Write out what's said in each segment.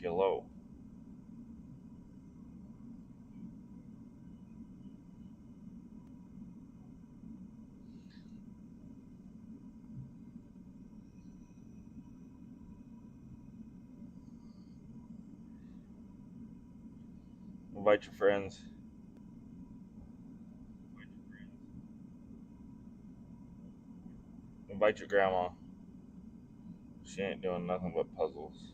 Hello. Invite your friends. Invite your grandma. She ain't doing nothing but puzzles.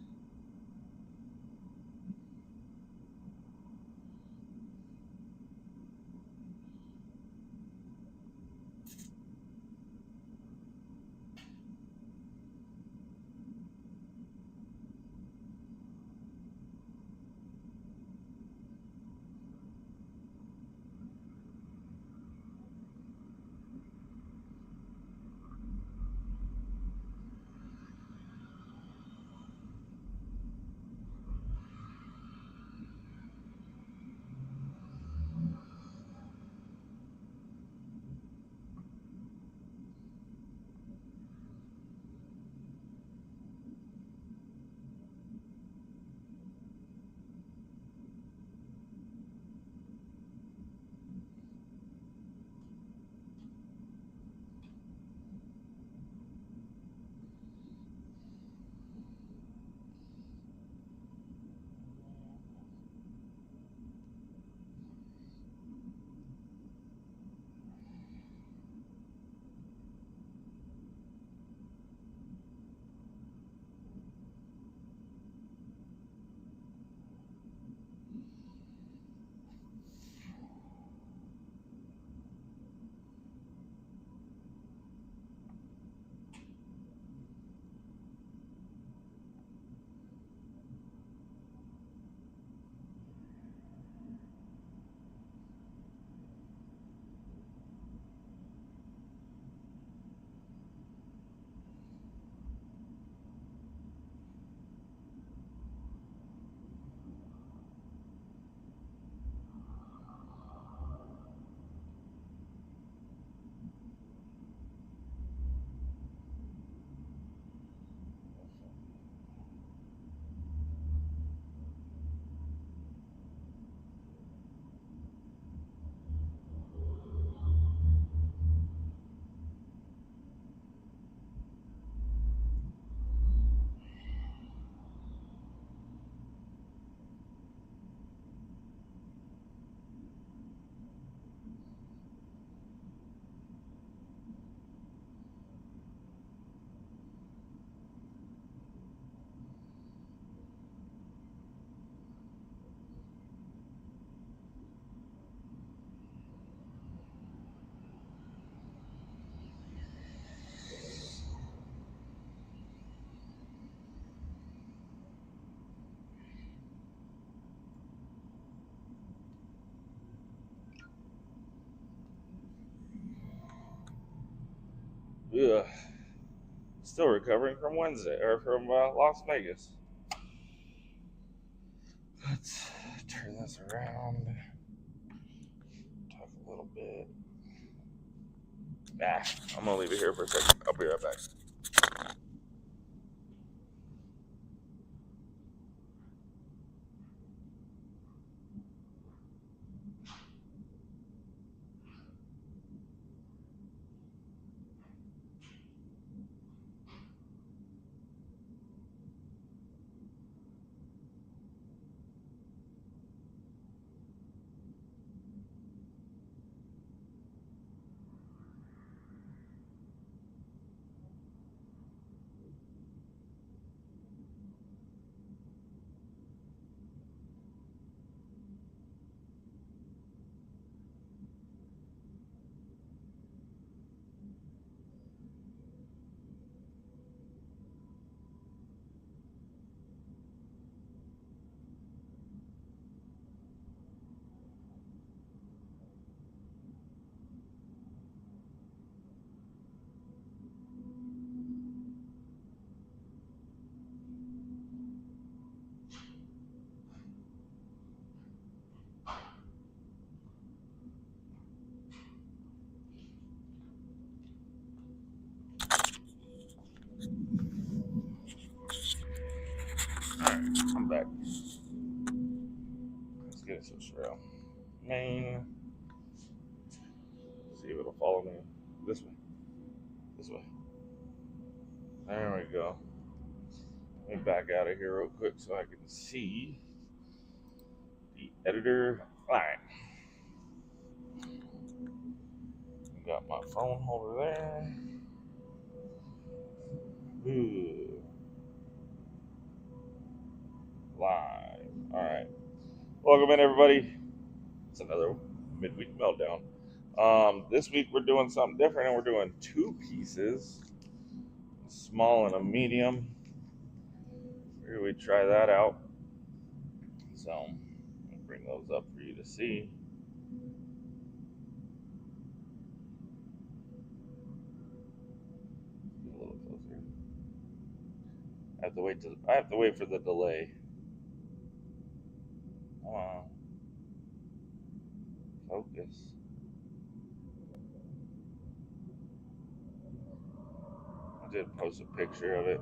Ugh. Still recovering from Wednesday or from Las Vegas. Let's turn this around. Talk a little bit. Nah, I'm gonna leave it here for a second. I'll be right back. main. See if it'll follow me this way. This way. There we go. Let me back out of here real quick so I can see the editor. Alright. Got my phone over there. Ooh. Live. Alright. Welcome in, everybody. It's another Midweek Meltdown. This week we're doing something different, and we're doing two pieces, a small and a medium. Here we try that out. So I'll bring those up for you to see. A little closer. I have to wait for the delay. Come on. Focus. I did post a picture of it.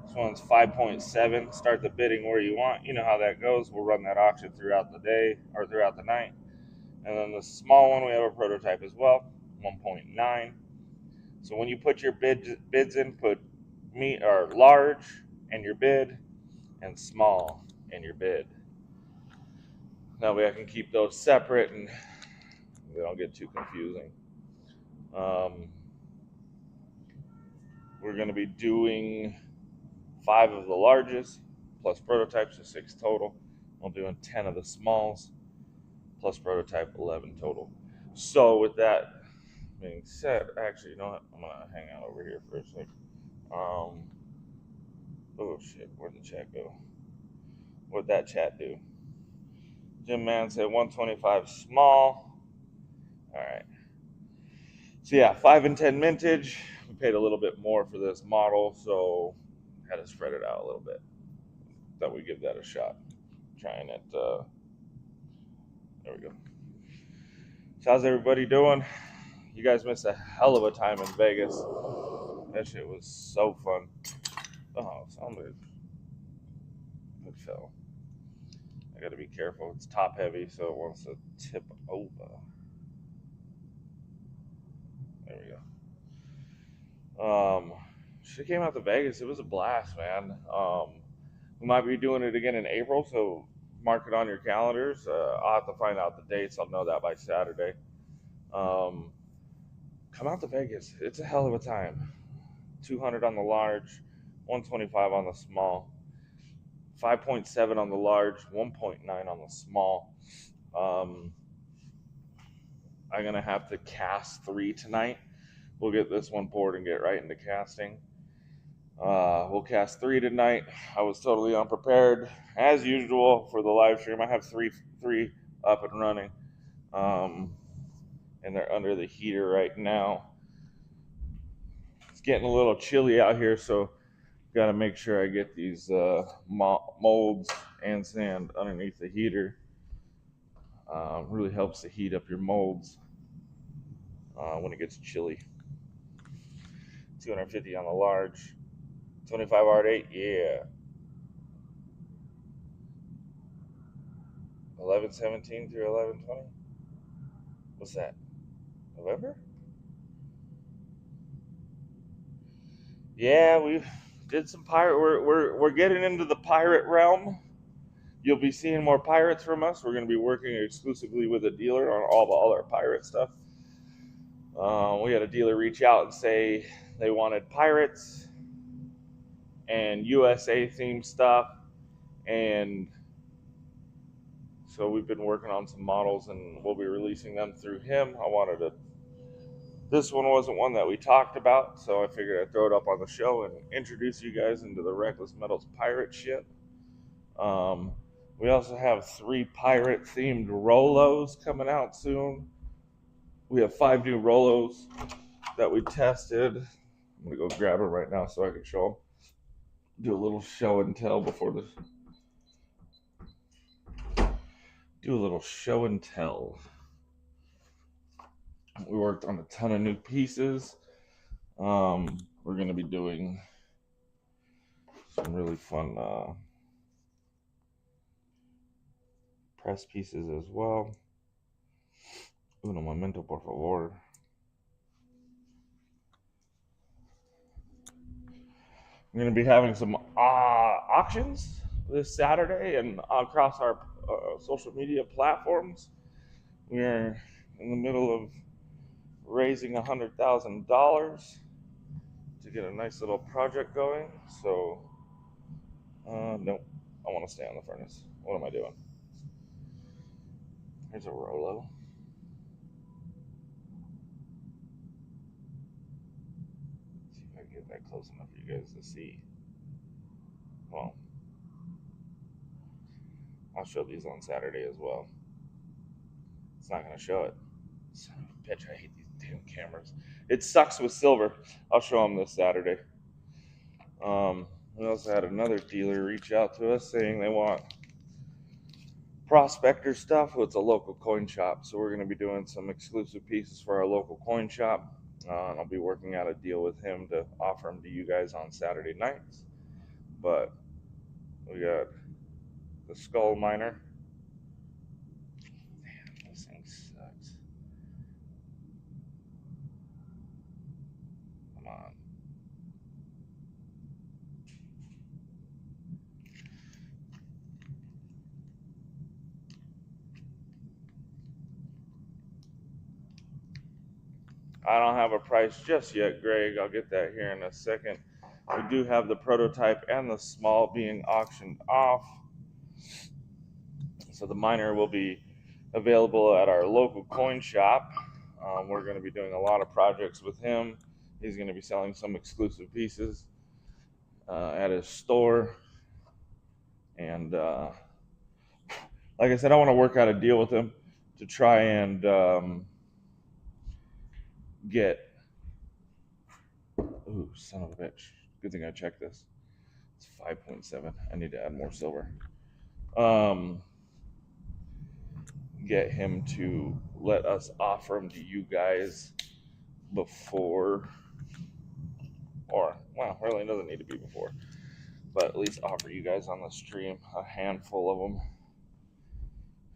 This one's 5.7. Start the bidding where you want. You know how that goes. We'll run that auction throughout the day or throughout the night. And then the small one, we have a prototype as well, 1.9. So when you put your bids in, put large in your bid and small in your bid. That way I can keep those separate and they don't get too confusing. We're going to be doing 5 of the largest plus prototypes, so 6 total. We're doing 10 of the smalls plus prototype, 11 total. So with that being said, actually, you know what? I'm going to hang out over here for a second. Oh shit, where'd the chat go? What'd that chat do? Jim Man said 125 small. All right. So yeah, 5 and 10 mintage. We paid a little bit more for this model, so had to spread it out a little bit. Thought we'd give that a shot. Trying it. There we go. So how's everybody doing? You guys missed a hell of a time in Vegas. That shit was so fun. Oh, somebody. It fell. I gotta be careful. It's top heavy, so it wants to tip over. There we go. She came out to Vegas. It was a blast, man. We might be doing it again in April, so mark it on your calendars. I'll have to find out the dates. I'll know that by Saturday. Come out to Vegas. It's a hell of a time. 200 on the large, 125 on the small, 5.7 on the large, 1.9 on the small. I'm going to have to cast 3 tonight. We'll get this one poured and get right into casting. We'll cast 3 tonight. I was totally unprepared, as usual, for the live stream. I have three up and running, and they're under the heater right now. It's getting a little chilly out here, so got to make sure I get these molds and sand underneath the heater. Really helps to heat up your molds when it gets chilly. 250 on the large, 25 art 8, yeah. 11/17 through 11/20. What's that? November? Yeah, we did some pirate. We're getting into the pirate realm. You'll be seeing more pirates from us. We're going to be working exclusively with a dealer on all our pirate stuff. We had a dealer reach out and say they wanted pirates and USA themed stuff, and so we've been working on some models, and we'll be releasing them through him. This one wasn't one that we talked about, so I figured I'd throw it up on the show and introduce you guys into the Reckless Metals pirate shit. We also have 3 pirate themed Rolos coming out soon. We have 5 new Rolos that we tested. I'm gonna go grab them right now so I can show them. Do a little show and tell before this. Do a little show and tell. We worked on a ton of new pieces. We're going to be doing some really fun press pieces as well. Un momento, por favor. I'm going to be having some auctions this Saturday and across our social media platforms. We're in the middle of raising $100,000 to get a nice little project going. So, nope, I want to stay on the furnace. What am I doing? Here's a Rolo. Let's see if I can get that close enough for you guys to see. Well, I'll show these on Saturday as well. It's not going to show it. Son of a bitch, I hate these damn cameras. It sucks with silver. I'll show them this Saturday. We also had another dealer reach out to us saying they want prospector stuff. Well, it's a local coin shop, so we're going to be doing some exclusive pieces for our local coin shop. And I'll be working out a deal with him to offer them to you guys on Saturday nights. But we got the skull miner. Damn, this thing sucks. Come on. I don't have a price just yet, Greg. I'll get that here in a second. We do have the prototype and the small being auctioned off. So the miner will be available at our local coin shop. We're going to be doing a lot of projects with him. He's going to be selling some exclusive pieces at his store. And like I said, I want to work out a deal with him to try and get... Ooh, son of a bitch. Good thing I checked this. It's 5.7. I need to add more silver. Get him to let us offer them to you guys before, or, well, really doesn't need to be before, but at least offer you guys on the stream a handful of them.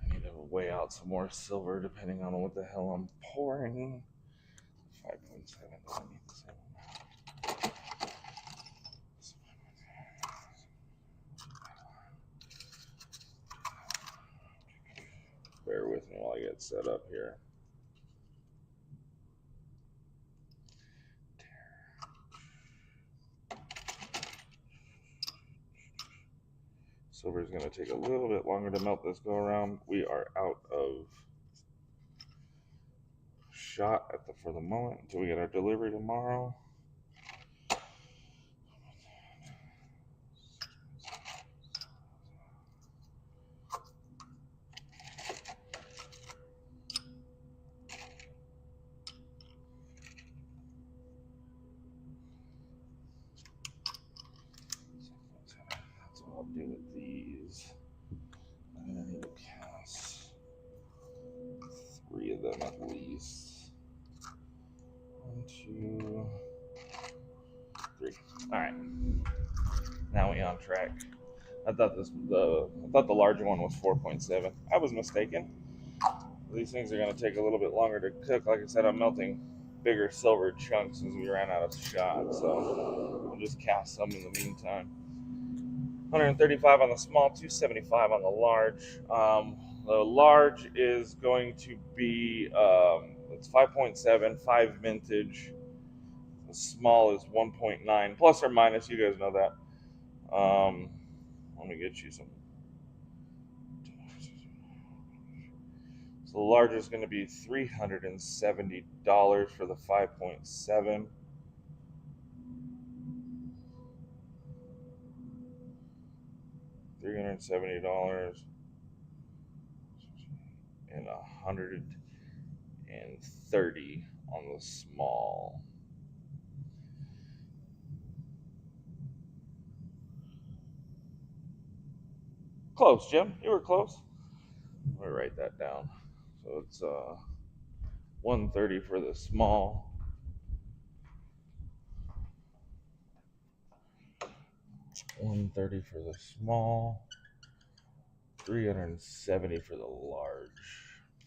I need to weigh out some more silver depending on what the hell I'm pouring. 5.7 doesn't need the same amount. Bear with me while I get set up here. Silver is going to take a little bit longer to melt this go around. We are out of shot for the moment until we get our delivery tomorrow. That's what I'll do with these. I'm going to need to pass 3 of them at least. 1, 2, 3. All right. Now we're on track. I thought the larger one was 4.7. I was mistaken. These things are going to take a little bit longer to cook. Like I said, I'm melting bigger silver chunks since we ran out of shot, so we'll just cast some in the meantime. 135 on the small, 275 on the large. The large is going to be it's 5.7, 5 vintage. The small is 1.9, plus or minus. You guys know that. Let me get you some. So the large is going to be $370 for the 5.7. $370 and $130 on the small. Close, Jim. You were close. Let me write that down. So it's $130 for the small. $130 for the small. $370 for the large.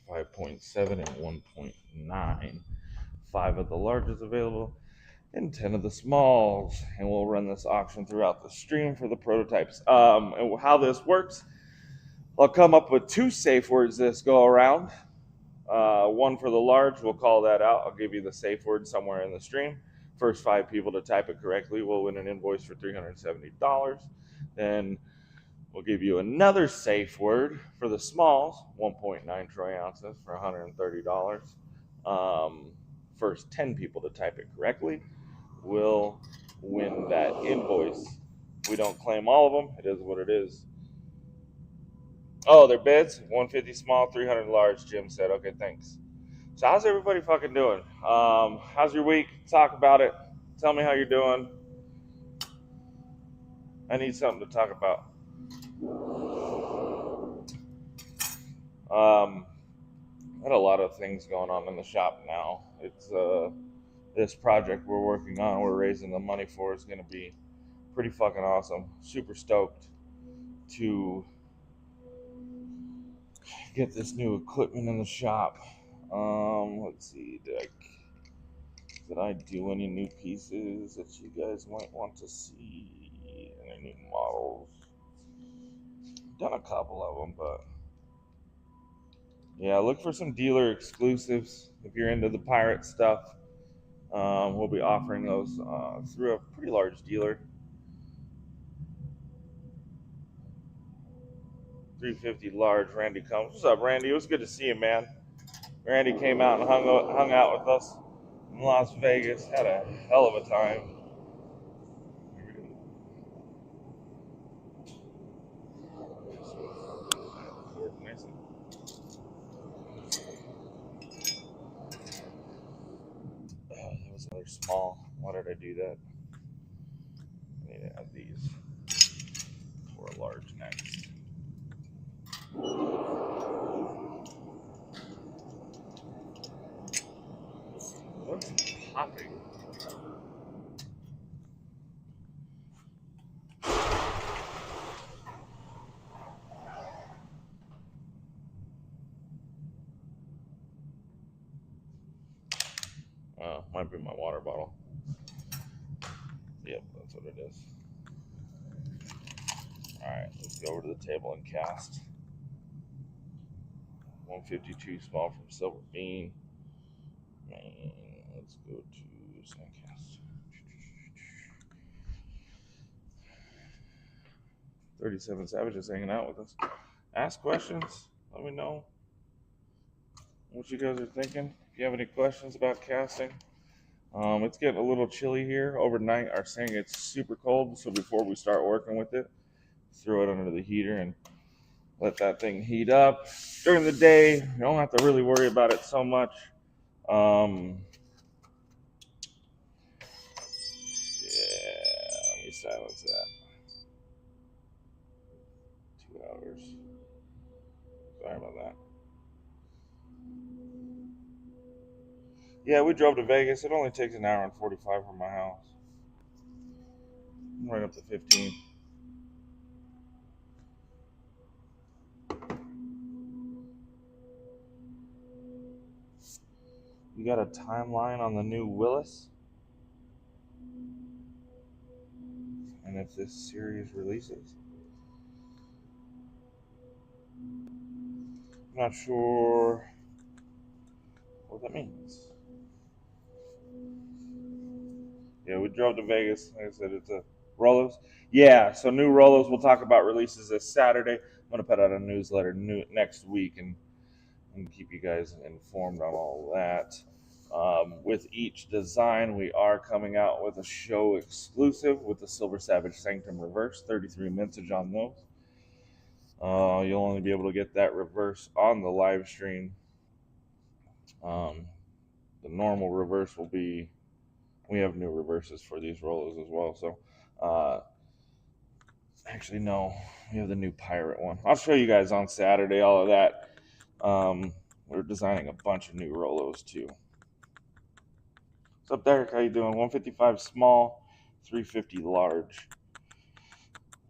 5.7 and 1.9. 5 of the larges available and 10 of the smalls. And we'll run this auction throughout the stream for the prototypes. And how this works, I'll come up with 2 safe words this go around. One for the large, we'll call that out. I'll give you the safe word somewhere in the stream. First 5 people to type it correctly will win an invoice for $370. Then we'll give you another safe word for the smalls, 1.9 troy ounces for $130. First 10 people to type it correctly will win that invoice. We don't claim all of them. It is what it is. Oh, they're bids? 150 small, 300 large, Jim said. Okay, thanks. So how's everybody fucking doing? How's your week? Talk about it. Tell me how you're doing. I need something to talk about. I had a lot of things going on in the shop now. It's this project we're working on, we're raising the money for, is going to be pretty fucking awesome. Super stoked to get this new equipment in the shop. Let's see, did I do any new pieces that you guys might want to see? Any new models? Done a couple of them, but yeah, look for some dealer exclusives if you're into the pirate stuff. We'll be offering those through a pretty large dealer. 350 large. Randy comes. What's up, Randy? It was good to see you, man. Randy came out and hung out with us in Las Vegas. Had a hell of a time. That was another small. Why did I do that? I need to add these for a large next. What's popping? Might be my water bottle. Yep, that's what it is. Alright, let's go over to the table and cast. 152 small from Silver Bean. Man, let's go to Suncast. 37 Savages hanging out with us. Ask questions. Let me know what you guys are thinking. If you have any questions about casting. It's getting a little chilly here. Overnight, are saying it's super cold. So before we start working with it, throw it under the heater and let that thing heat up. During the day, you don't have to really worry about it so much. Yeah, let me silence that. 2 hours. Sorry about that. Yeah, we drove to Vegas. It only takes an hour and 45 from my house. I'm right up to 15. You got a timeline on the new Willis? And if this series releases? I'm not sure what that means. Yeah, we drove to Vegas. Like I said, it's a Rolos. Yeah, so new Rolos. We'll talk about releases this Saturday. I'm going to put out a newsletter next week and keep you guys informed on all that. With each design, we are coming out with a show exclusive with the Silver Savage Sanctum Reverse, 33 mintage on those. You'll only be able to get that reverse on the live stream. The normal reverse will be, we have new reverses for these rollers as well. So, actually, no, we have the new pirate one. I'll show you guys on Saturday all of that. We're designing a bunch of new Rolos too. What's up, Derek? How you doing? 155 small, 350 large.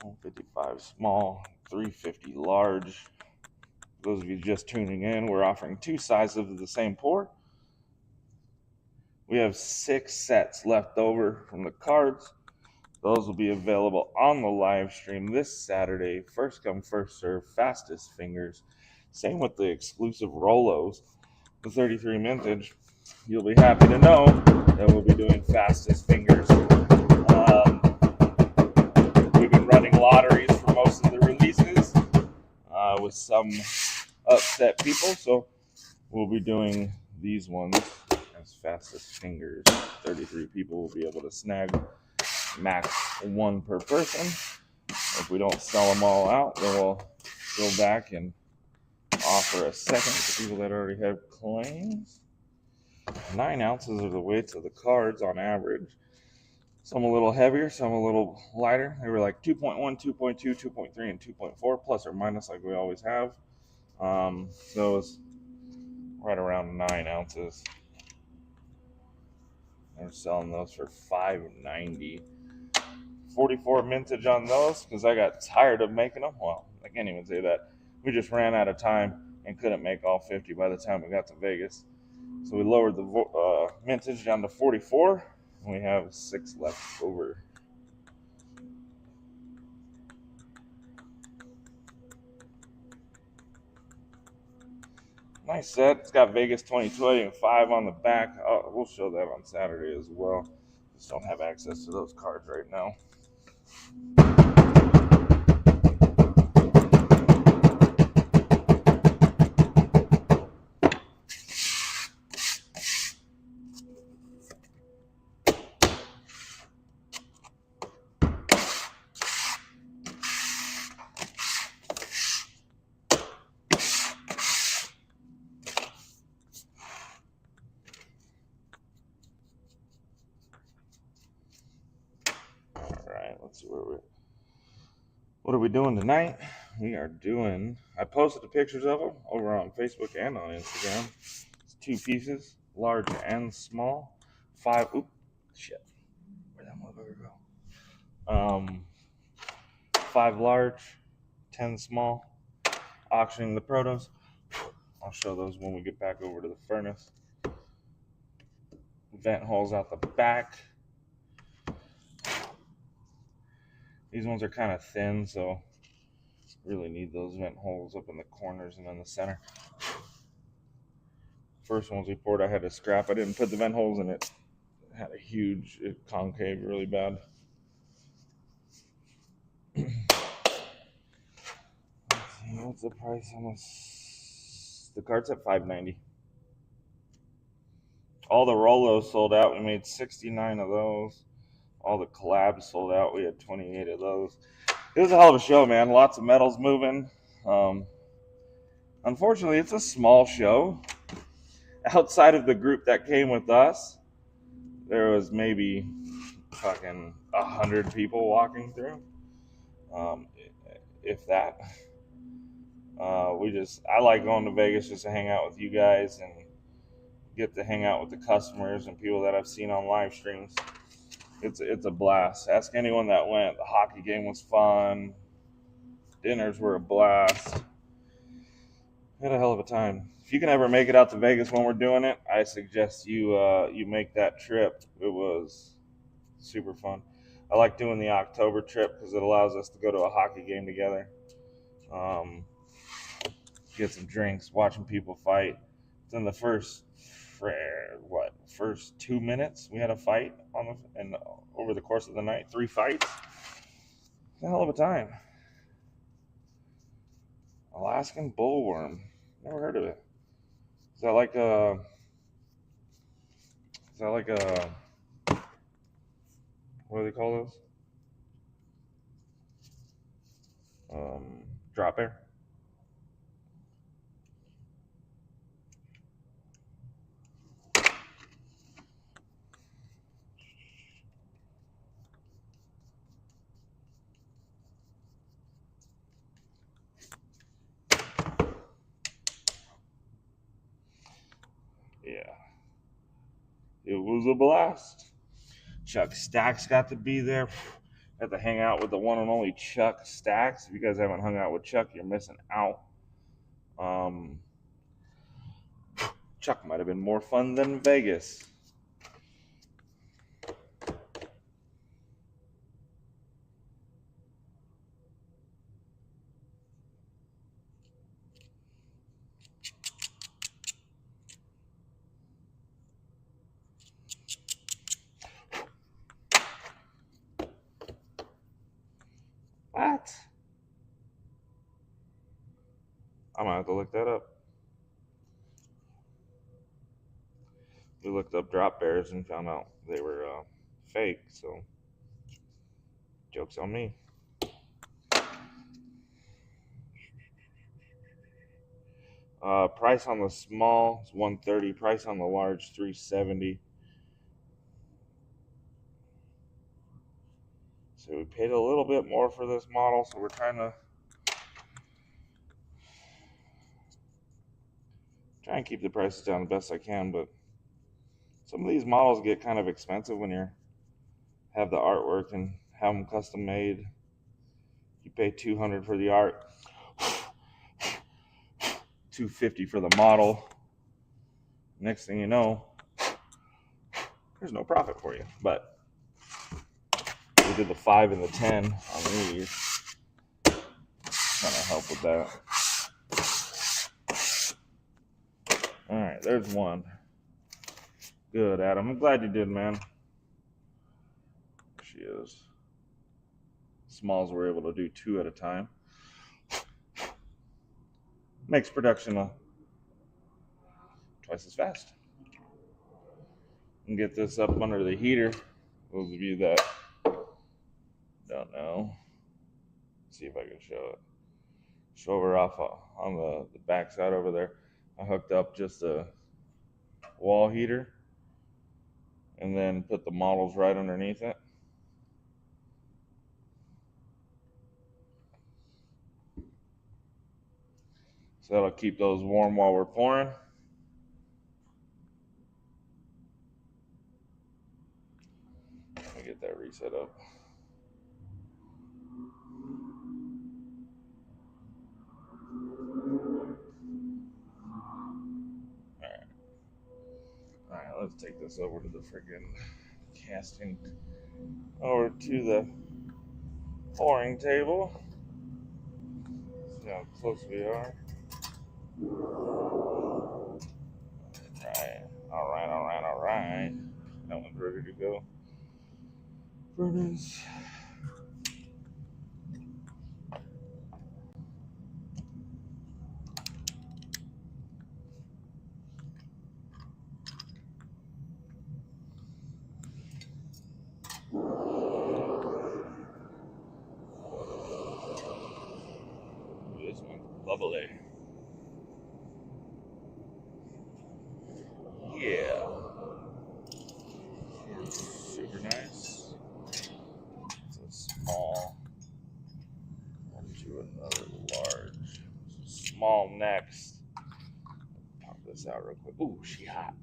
155 small, 350 large. those of you just tuning in, we're offering 2 sizes of the same pour. We have 6 sets left over from the cards. Those will be available on the live stream this Saturday. First come, first serve, fastest fingers. Same with the exclusive Rolos, the 33 vintage. You'll be happy to know that we'll be doing fastest fingers. We've been running lotteries for most of the releases with some upset people, so we'll be doing these ones as fastest fingers. 33 people will be able to snag max 1 per person. If we don't sell them all out, then we'll go back and offer a second to people that already have claims. 9 ounces are the weights of the cards on average. Some a little heavier, some a little lighter. They were like 2.1, 2.2, 2.3, and 2.4, plus or minus like we always have. So it's right around 9 ounces. We're selling those for $5.90. 44 mintage on those because I got tired of making them. Well, I can't even say that. We just ran out of time and couldn't make all 50 by the time we got to Vegas. So we lowered the mintage down to 44. And we have 6 left over. Nice set. It's got Vegas 2020 and 5 on the back. We'll show that on Saturday as well. Just don't have access to those cards right now. Let's see what are we doing tonight? We are doing, I posted the pictures of them over on Facebook and on Instagram. It's 2 pieces, large and small. 5, where'd that motherfucker go? 5 large, 10 small. Auctioning the protos. I'll show those when we get back over to the furnace. Vent holes out the back. These ones are kind of thin, so really need those vent holes up in the corners and in the center. First ones we poured, I had to scrap. I didn't put the vent holes in it. It had a huge concave, really bad. Let's see, what's the price on this? The card's at $5.90. All the Rolos sold out. We made 69 of those. All the collabs sold out. We had 28 of those. It was a hell of a show, man. Lots of metals moving. Unfortunately, it's a small show. Outside of the group that came with us, there was maybe fucking 100 people walking through, if that. I like going to Vegas just to hang out with you guys and get to hang out with the customers and people that I've seen on live streams. It's a blast. Ask anyone that went. The hockey game was fun. Dinners were a blast. Had a hell of a time. If you can ever make it out to Vegas when we're doing it, I suggest you make that trip. It was super fun. I like doing the October trip because it allows us to go to a hockey game together. Get some drinks, watching people fight. Then the first 2 minutes we had a fight and over the course of the night, 3 fights. It's a hell of a time. Alaskan bullworm. Never heard of it. Is that like a what do they call those? Drop air. Yeah. It was a blast. Chuck Stacks got to be there. Got to hang out with the one and only Chuck Stacks. If you guys haven't hung out with Chuck, you're missing out. Chuck might have been more fun than Vegas. What? I'm gonna have to look that up. We looked up drop bears and found out they were fake, so joke's on me. Price on the small is $130. Price on the large $370. So we paid a little bit more for this model, so we're trying to try and keep the prices down the best I can. But some of these models get kind of expensive when you have the artwork and have them custom made. You pay $200 for the art, $250 for the model. Next thing you know, there's no profit for you. But we did the 5 and the 10 on these. Trying to help with that. All right, there's one. Good, Adam. I'm glad you did, man. There she is. Smalls we're able to do 2 at a time. Makes production twice as fast. And get this up under the heater. Those of you that don't know, see if I can show it. Show her off on the back side over there. I hooked up just a wall heater and then put the models right underneath it. So that'll keep those warm while we're pouring. Let me get that reset up. All right, let's take this over to the friggin' casting, over to the pouring table. See how close we are. All right. That one's ready to go. Furnace. This one's bubbly. Yeah. Super nice. It's a small into another large. Small next. Pop this out real quick. Ooh, she hot.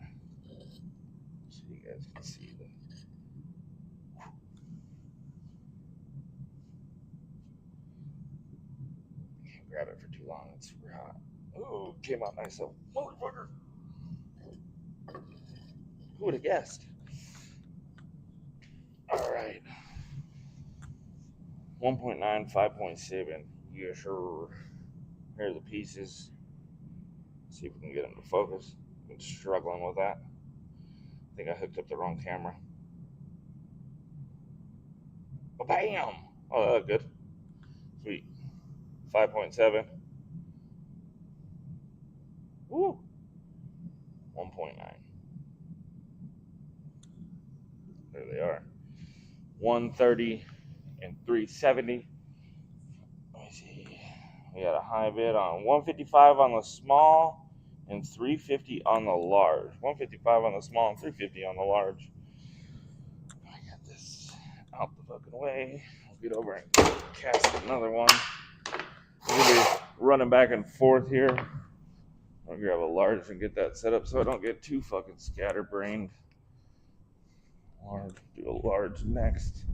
So you guys can see the. Can't grab it for too long. It's super hot. Ooh, came out nice. So, motherfucker. Who would have guessed? All right. 1.9, 5.7. Yeah, sure. Here are the pieces. See if we can get them to focus. Been struggling with that. I think I hooked up the wrong camera. Oh, bam! Oh, that's good. Sweet. 5.7. Woo! 1.9. There they are. 130 and 370. Let me see. We got a high bid on 155 on the small and 350 on the large. 155 on the small and 350 on the large. I got this out the fucking way. I'll get over and cast another one. I'm gonna be running back and forth here. I'll grab a large and get that set up so I don't get too fucking scatterbrained. Large, do a large next.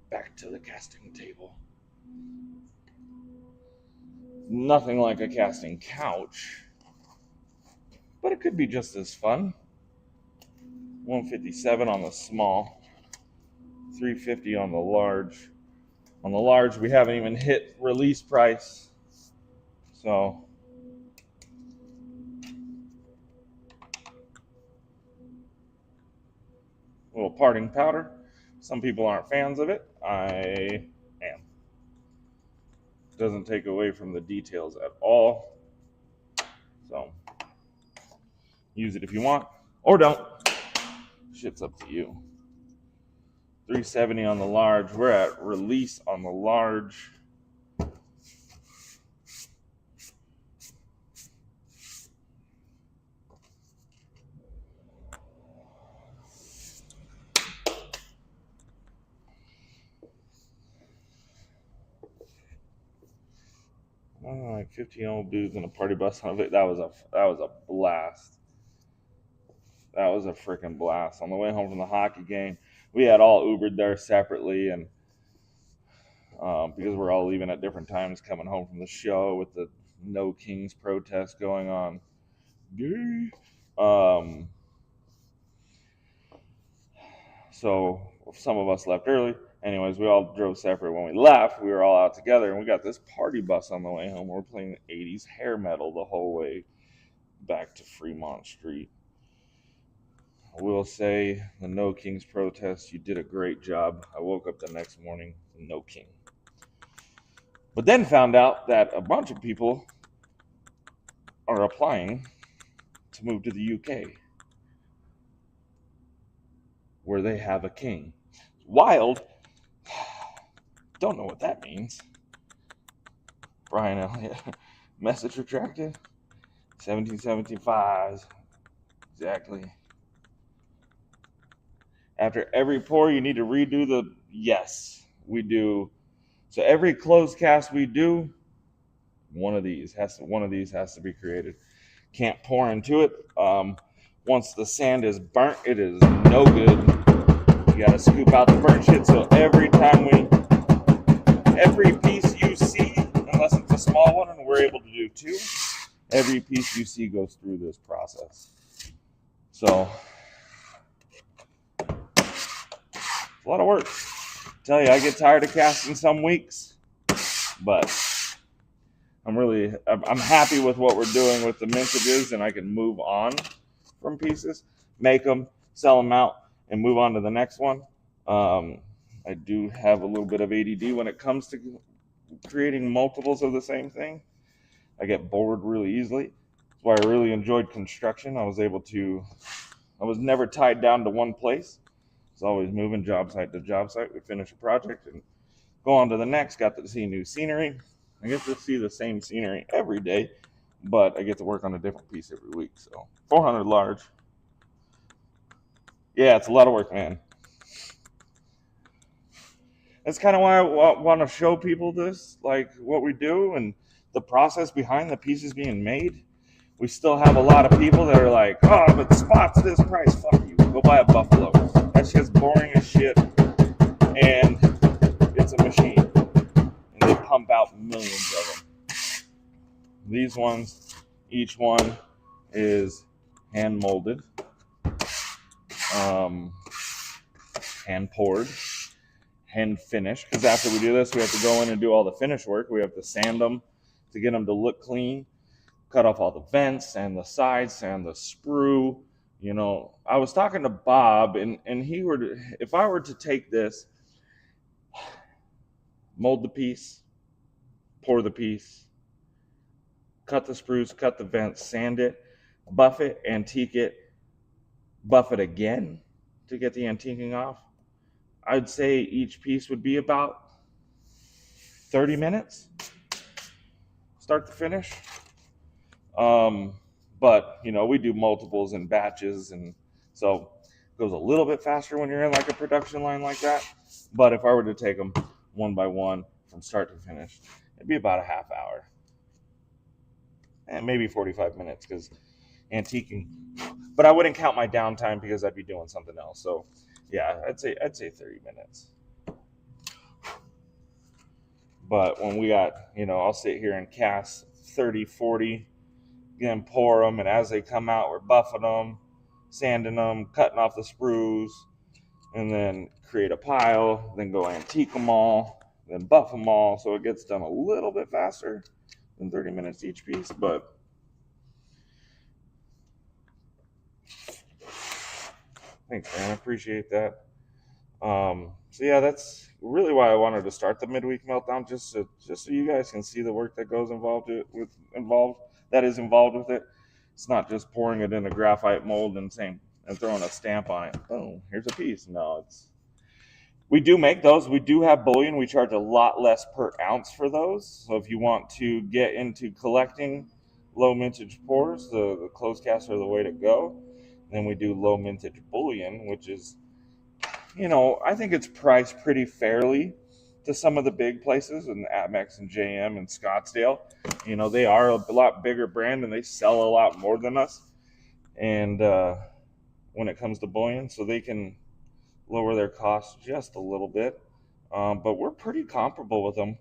Back to the casting table. Nothing like a casting couch, but it could be just as fun. 157 on the small, 350 on the large. On the large, we haven't even hit release price. So, a little parting powder. Some people aren't fans of it. I am. Doesn't take away from the details at all. So, use it if you want, or don't. Shit's up to you. 370 on the large. We're at release on the large. Like 15 old dudes in a party bus on it. That was a blast. That was a freaking blast. On the way home from the hockey game, we had all Ubered there separately, and because we're all leaving at different times, coming home from the show with the No Kings protest going on. So some of us left early. Anyways, we all drove separate. When we left, we were all out together, and we got this party bus on the way home. We're playing 80s hair metal the whole way back to Fremont Street. I will say, the No Kings protest, you did a great job. I woke up the next morning, no king. But then found out that a bunch of people are applying to move to the UK, where they have a king. Wild. Don't know what that means. Brian Elliott. Message retracted. 1775. Exactly. After every pour, you need to redo the... Yes, we do. So every closed cast we do, one of these has to be created. Can't pour into it. Once the sand is burnt, it is no good. You gotta scoop out the burnt shit. So every piece you see, unless it's a small one, and we're able to do two, every piece you see goes through this process. So it's a lot of work. I tell you, I get tired of casting some weeks, but I'm happy with what we're doing with the mintages, and I can move on from pieces, make them, sell them out, and move on to the next one. I do have a little bit of ADD when it comes to creating multiples of the same thing. I get bored really easily. That's why I really enjoyed construction. I was never tied down to one place. I was always moving job site to job site. We finish a project and go on to the next. Got to see new scenery. I get to see the same scenery every day, but I get to work on a different piece every week. So 400 large. Yeah, it's a lot of work, man. That's kind of why I want to show people this, like what we do and the process behind the pieces being made. We still have a lot of people that are like, oh, but Spot's this price. Fuck you. Go buy a Buffalo. That shit's boring as shit. And it's a machine. And they pump out millions of them. These ones, each one is hand molded, hand poured, hand finished. Because after we do this, we have to go in and do all the finish work. We have to sand them to get them to look clean. Cut off all the vents and the sides and the sprue. You know, I was talking to Bob, and if I were to take this, mold the piece, pour the piece, cut the sprues, cut the vents, sand it, buff it, antique it, buff it again to get the antiquing off, I'd say each piece would be about 30 minutes, start to finish. But you know, we do multiples and batches, and so it goes a little bit faster when you're in like a production line like that. But if I were to take them one by one from start to finish, it'd be about a half hour and maybe 45 minutes because antiquing, but I wouldn't count my downtime because I'd be doing something else. So Yeah, I'd say 30 minutes. But when we got, I'll sit here and cast 30, 40, then pour them, and as they come out, we're buffing them, sanding them, cutting off the sprues, and then create a pile, then go antique them all, then buff them all, so it gets done a little bit faster than 30 minutes each piece. But thanks, man. I appreciate that. So yeah, that's really why I wanted to start the midweek meltdown, just so you guys can see the work that goes involved with it. It's not just pouring it in a graphite mold and throwing a stamp on it. Oh, here's a piece. No, we do make those. We do have bullion. We charge a lot less per ounce for those. So if you want to get into collecting low mintage pours, the closed casts are the way to go. Then we do low mintage bullion, which is, I think it's priced pretty fairly to some of the big places, and Atmex and JM and Scottsdale. They are a lot bigger brand and they sell a lot more than us. And when it comes to bullion, so they can lower their costs just a little bit. But we're pretty comparable with them.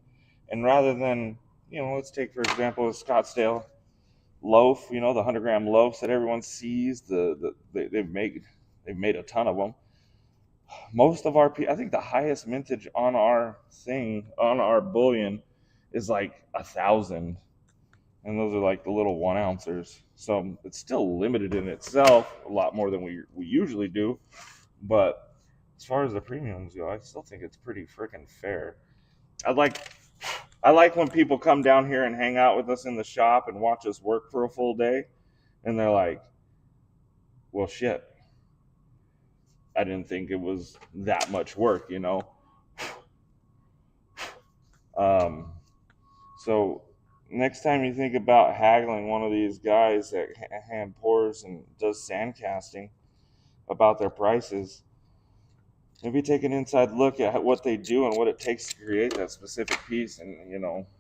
And rather than, let's take, for example, a Scottsdale loaf, the 100-gram loaves that everyone sees, they've made a ton of them. Most of I think the highest mintage on our bullion is like 1,000, and those are like the little 1 ounces. So it's still limited in itself, a lot more than we usually do. But as far as the premiums go, I still think it's pretty freaking fair. I like when people come down here and hang out with us in the shop and watch us work for a full day, and they're like, "Well, shit, I didn't think it was that much work," So next time you think about haggling one of these guys that hand pours and does sand casting about their prices, maybe take an inside look at what they do and what it takes to create that specific piece, and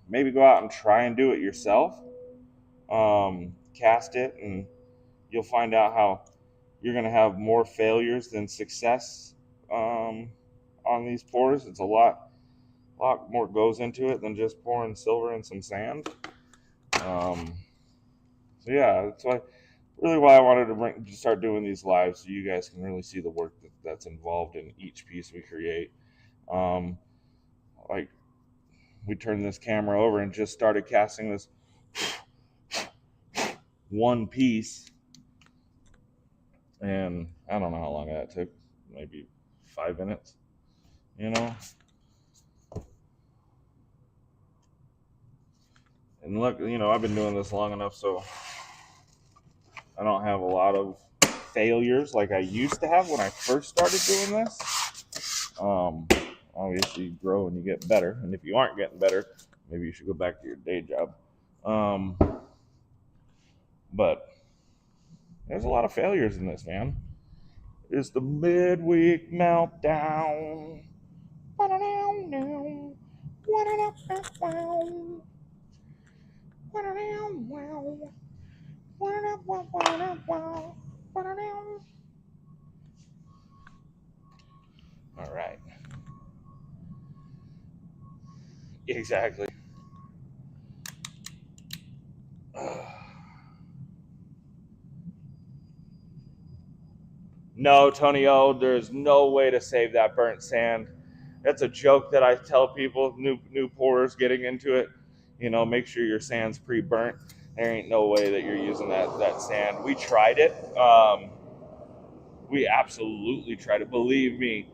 maybe go out and try and do it yourself. Cast it, and you'll find out how you're going to have more failures than success on these pours. It's a lot more goes into it than just pouring silver and some sand. So yeah, that's why I wanted to start doing these lives, so you guys can really see the work that's involved in each piece we create. Like, we turned this camera over and just started casting this one piece, and I don't know how long that took, maybe 5 minutes, And look, I've been doing this long enough, so I don't have a lot of failures like I used to have when I first started doing this. Obviously, you grow and you get better, and if you aren't getting better, maybe you should go back to your day job. But there's a lot of failures in this, man. It's the midweek meltdown. All right. Exactly. No, Tony O, there's no way to save that burnt sand. That's a joke that I tell people, new pourers getting into it. Make sure your sand's pre-burnt. There ain't no way that you're using that sand. We tried it. We absolutely tried it. Believe me.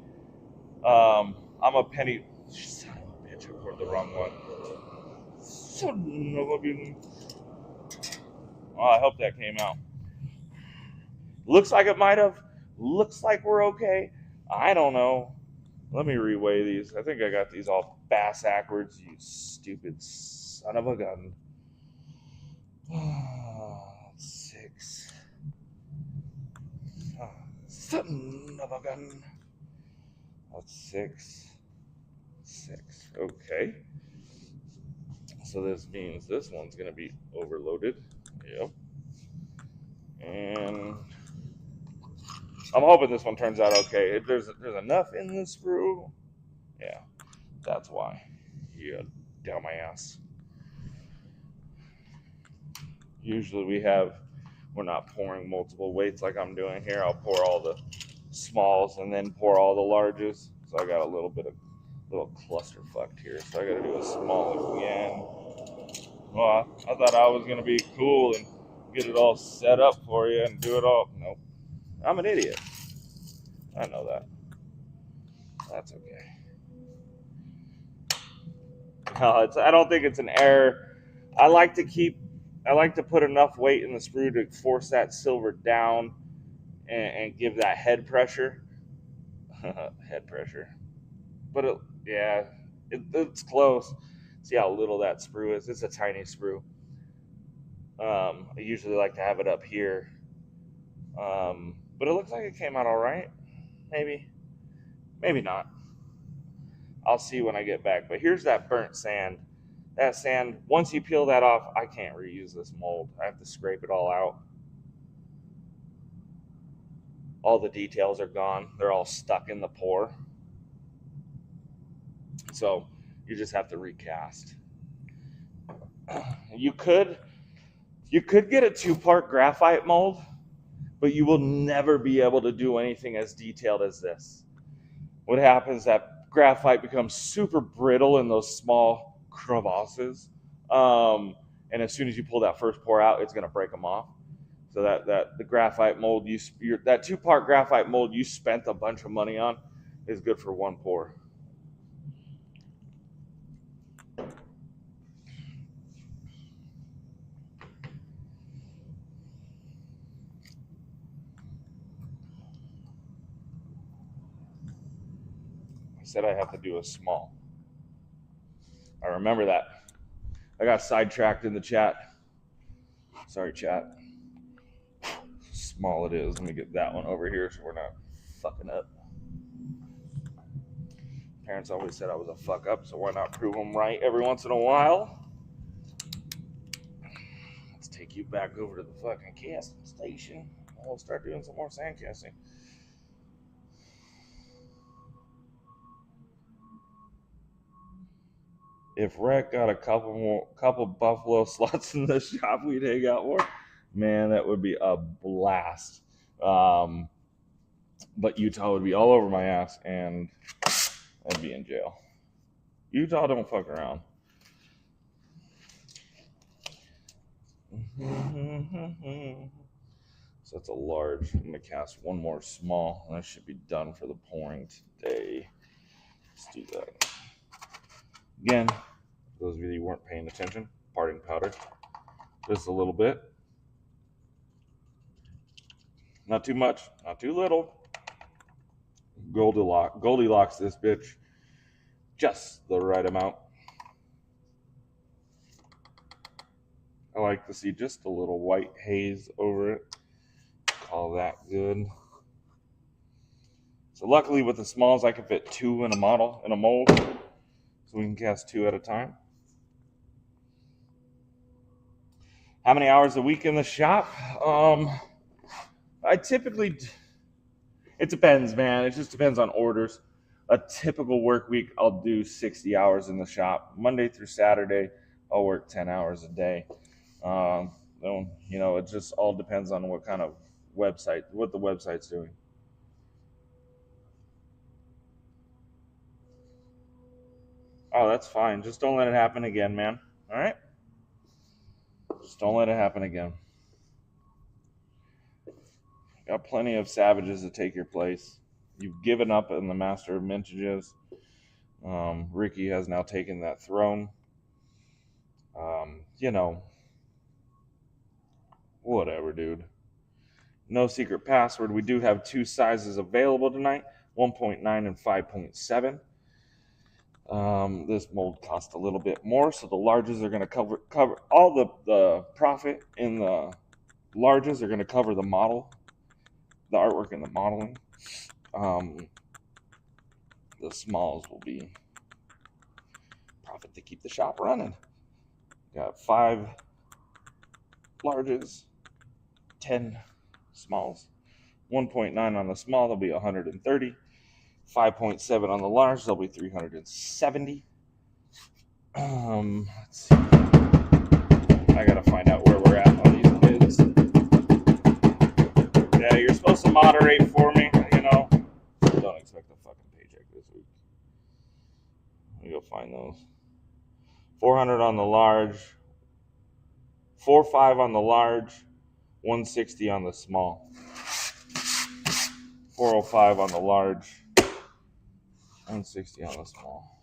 I'm a penny. Son of a bitch! I poured the wrong one. Son of a bitch. Oh, I hope that came out. Looks like it might have. Looks like we're okay. I don't know. Let me reweigh these. I think I got these all backwards, you stupid son of a gun. 6. Son of a gun. That's 6. Okay. So this means this one's going to be overloaded. Yep. And I'm hoping this one turns out okay. There's enough in this sprue. Yeah, that's why. You dumbass. Usually we're not pouring multiple weights like I'm doing here. I'll pour all the smalls and then pour all the larges. So I got a little cluster fucked here. So I got to do a small again. Well, I thought I was gonna be cool and get it all set up for you and do it all. Nope, I'm an idiot. I know that. That's okay. No, I don't think it's an error. I like to put enough weight in the sprue to force that silver down and give that head pressure. Head pressure. But it's close. See how little that sprue is? It's a tiny sprue. I usually like to have it up here. But it looks like it came out all right. Maybe not. I'll see when I get back. But here's that burnt sand. That sand, once you peel that off, I can't reuse this mold. I have to scrape it all out. All the details are gone. They're all stuck in the pour. So you just have to recast. You could get a 2-part graphite mold, but you will never be able to do anything as detailed as this. What happens is that graphite becomes super brittle in those small crevasses. And as soon as you pull that first pour out, it's going to break them off. So that the graphite mold, that 2-part graphite mold you spent a bunch of money on is good for 1 pour. I said I have to do a small. I remember that. I got sidetracked in the chat. Sorry, chat. Small it is. Let me get that one over here so we're not fucking up. Parents always said I was a fuck up, so why not prove them right every once in a while? Let's take you back over to the fucking casting station. We'll start doing some more sand casting. If Rhett got a couple Buffalo slots in the shop, we'd hang out more. Man, that would be a blast. But Utah would be all over my ass, and I'd be in jail. Utah don't fuck around. So that's a large. I'm gonna cast one more small, and I should be done for the pouring today. Let's do that. Again, for those of you who weren't paying attention, parting powder. Just a little bit. Not too much, not too little. Goldilocks this bitch. Just the right amount. I like to see just a little white haze over it. Call that good. So luckily with the smalls, I can fit 2 in a mold. So we can cast 2 at a time. How many hours a week in the shop? I typically, it depends, man. It just depends on orders. A typical work week, I'll do 60 hours in the shop. Monday through Saturday, I'll work 10 hours a day. It just all depends on what kind of what the website's doing. Oh, that's fine. Just don't let it happen again, man. All right? Just don't let it happen again. Got plenty of savages to take your place. You've given up in the Master of Mintages. Ricky has now taken that throne. Whatever, dude. No secret password. We do have 2 sizes available tonight, 1.9 and 5.7. This mold costs a little bit more, so the larges are going to cover all the profit in the larges are going to cover the model, the artwork and the modeling. The smalls will be profit to keep the shop running. Got 5 larges, 10 smalls. 1.9 on the small, they'll be 130. 5.7 on the large, they'll be 370. Let's see. I gotta find out where we're at on these bids. Yeah, you're supposed to moderate for me, you know. Don't expect a fucking paycheck this week. Let me go find those. 400 on the large, 4.5 on the large, 160 on the small. 405 on the large, 160 on the small.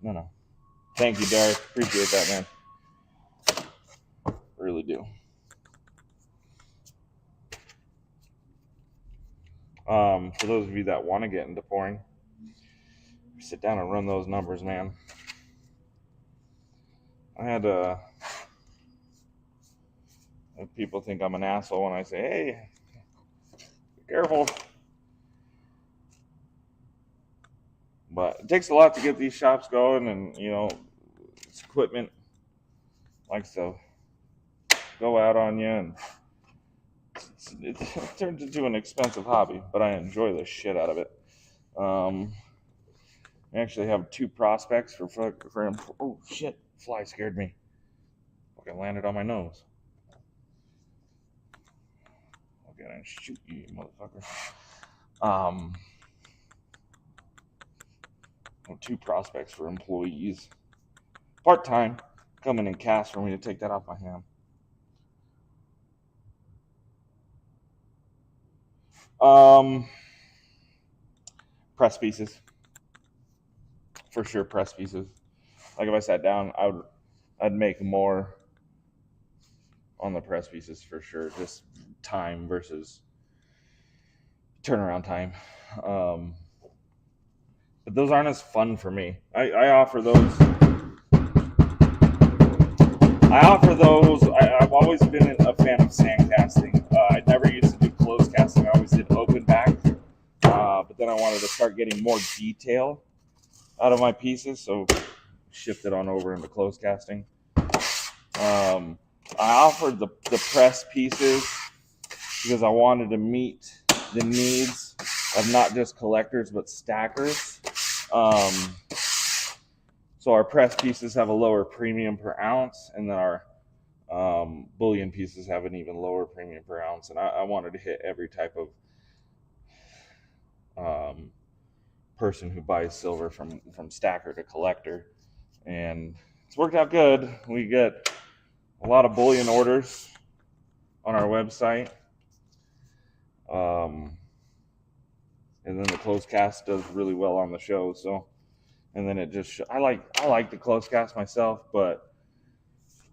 No. Thank you, Derek. Appreciate that, man. Really do. For those of you that want to get into pouring, sit down and run those numbers, man. I had people think I'm an asshole when I say, hey, be careful. But it takes a lot to get these shops going, and, you know, it's equipment likes to go out on you, and it turns into an expensive hobby, but I enjoy the shit out of it. I actually have 2 prospects for oh shit, fly scared me. Fucking landed on my nose. Okay, I shoot you, motherfucker. 2 prospects for employees, part-time, coming in cash for me to take that off my hand. Press pieces, for sure. Press pieces. Like if I sat down, I'd make more on the press pieces for sure. Just time versus turnaround time. But those aren't as fun for me. I offer those. I've always been a fan of sand casting. I never used to do closed casting. I always did open back. But then I wanted to start getting more detail out of my pieces, so shifted on over into closed casting. I offered the press pieces because I wanted to meet the needs of not just collectors but stackers. So our press pieces have a lower premium per ounce, and then our bullion pieces have an even lower premium per ounce. And I wanted to hit every type of person who buys silver from stacker to collector, and it's worked out good. We get a lot of bullion orders on our website, and then the closed cast does really well on the show. So, and then it just I like the closed cast myself, but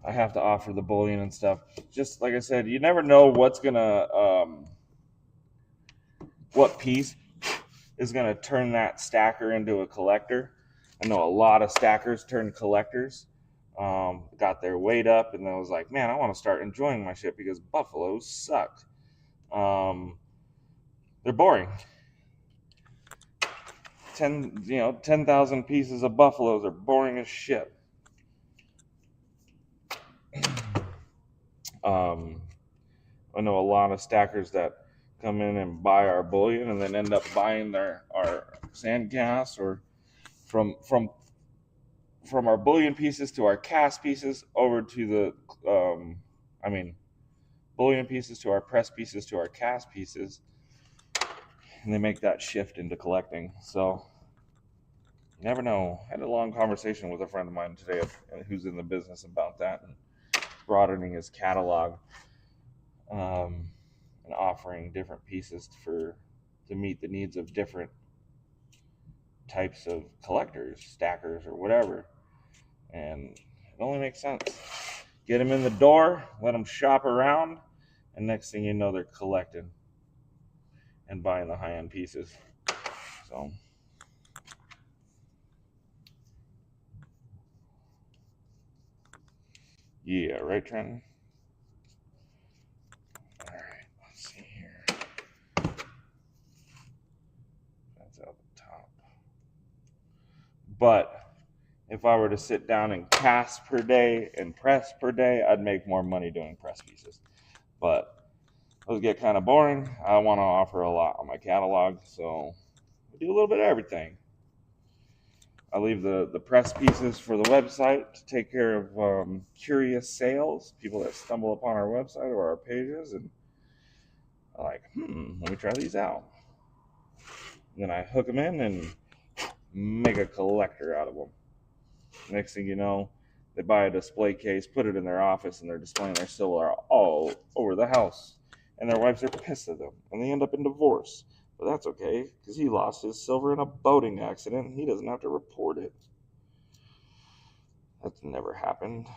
I have to offer the bullion and stuff. Just like I said, you never know what's gonna what piece is gonna turn that stacker into a collector. I know a lot of stackers turned collectors, got their weight up, and then was like, man, I want to start enjoying my shit because buffaloes suck. They're boring. 10,000 pieces of buffaloes are boring as shit. I know a lot of stackers that come in and buy our bullion and then end up buying our sand cast, or from our bullion pieces to our cast pieces over to the bullion pieces to our press pieces to our cast pieces, and they make that shift into collecting. So you never know. I had a long conversation with a friend of mine today who's in the business about that, and broadening his catalog, and offering different pieces to meet the needs of different types of collectors, stackers, or whatever. And it only makes sense. Get them in the door, let them shop around, and next thing you know, they're collecting and buying the high-end pieces. So yeah, right, Trenton? All right, let's see here. That's out the top. But if I were to sit down and cast per day and press per day, I'd make more money doing press pieces. But those get kind of boring. I want to offer a lot on my catalog, so I do a little bit of everything. I leave the press pieces for the website to take care of curious sales, people that stumble upon our website or our pages, and are like, let me try these out. And then I hook them in and make a collector out of them. Next thing you know, they buy a display case, put it in their office, and they're displaying their silver all over the house. And their wives are pissed at them, and they end up in divorce. But that's okay, because he lost his silver in a boating accident, and he doesn't have to report it. That's never happened.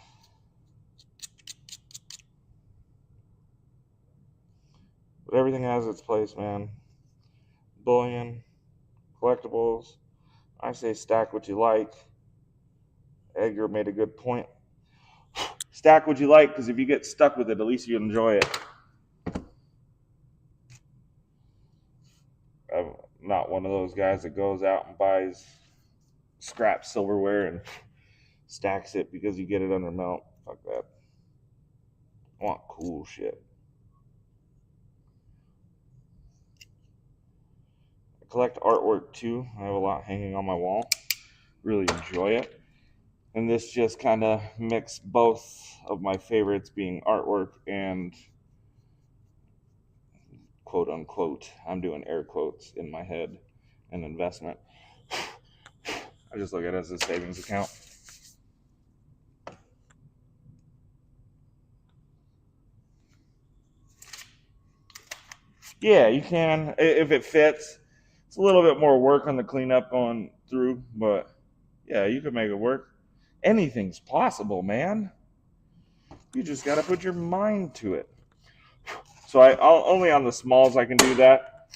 But everything has its place, man. Bullion, collectibles. I say stack what you like. Edgar made a good point. Stack what you like, because if you get stuck with it, at least you enjoy it. I'm not one of those guys that goes out and buys scrap silverware and stacks it because you get it under melt. Fuck that. I want cool shit. I collect artwork too. I have a lot hanging on my wall. Really enjoy it. And this just kind of mixed both of my favorites, being artwork and quote unquote, I'm doing air quotes in my head, an investment. I just look at it as a savings account. Yeah, you can, if it fits. It's a little bit more work on the cleanup going through, but yeah, you can make it work. Anything's possible, man. You just got to put your mind to it. So I'll only on the smalls I can do that.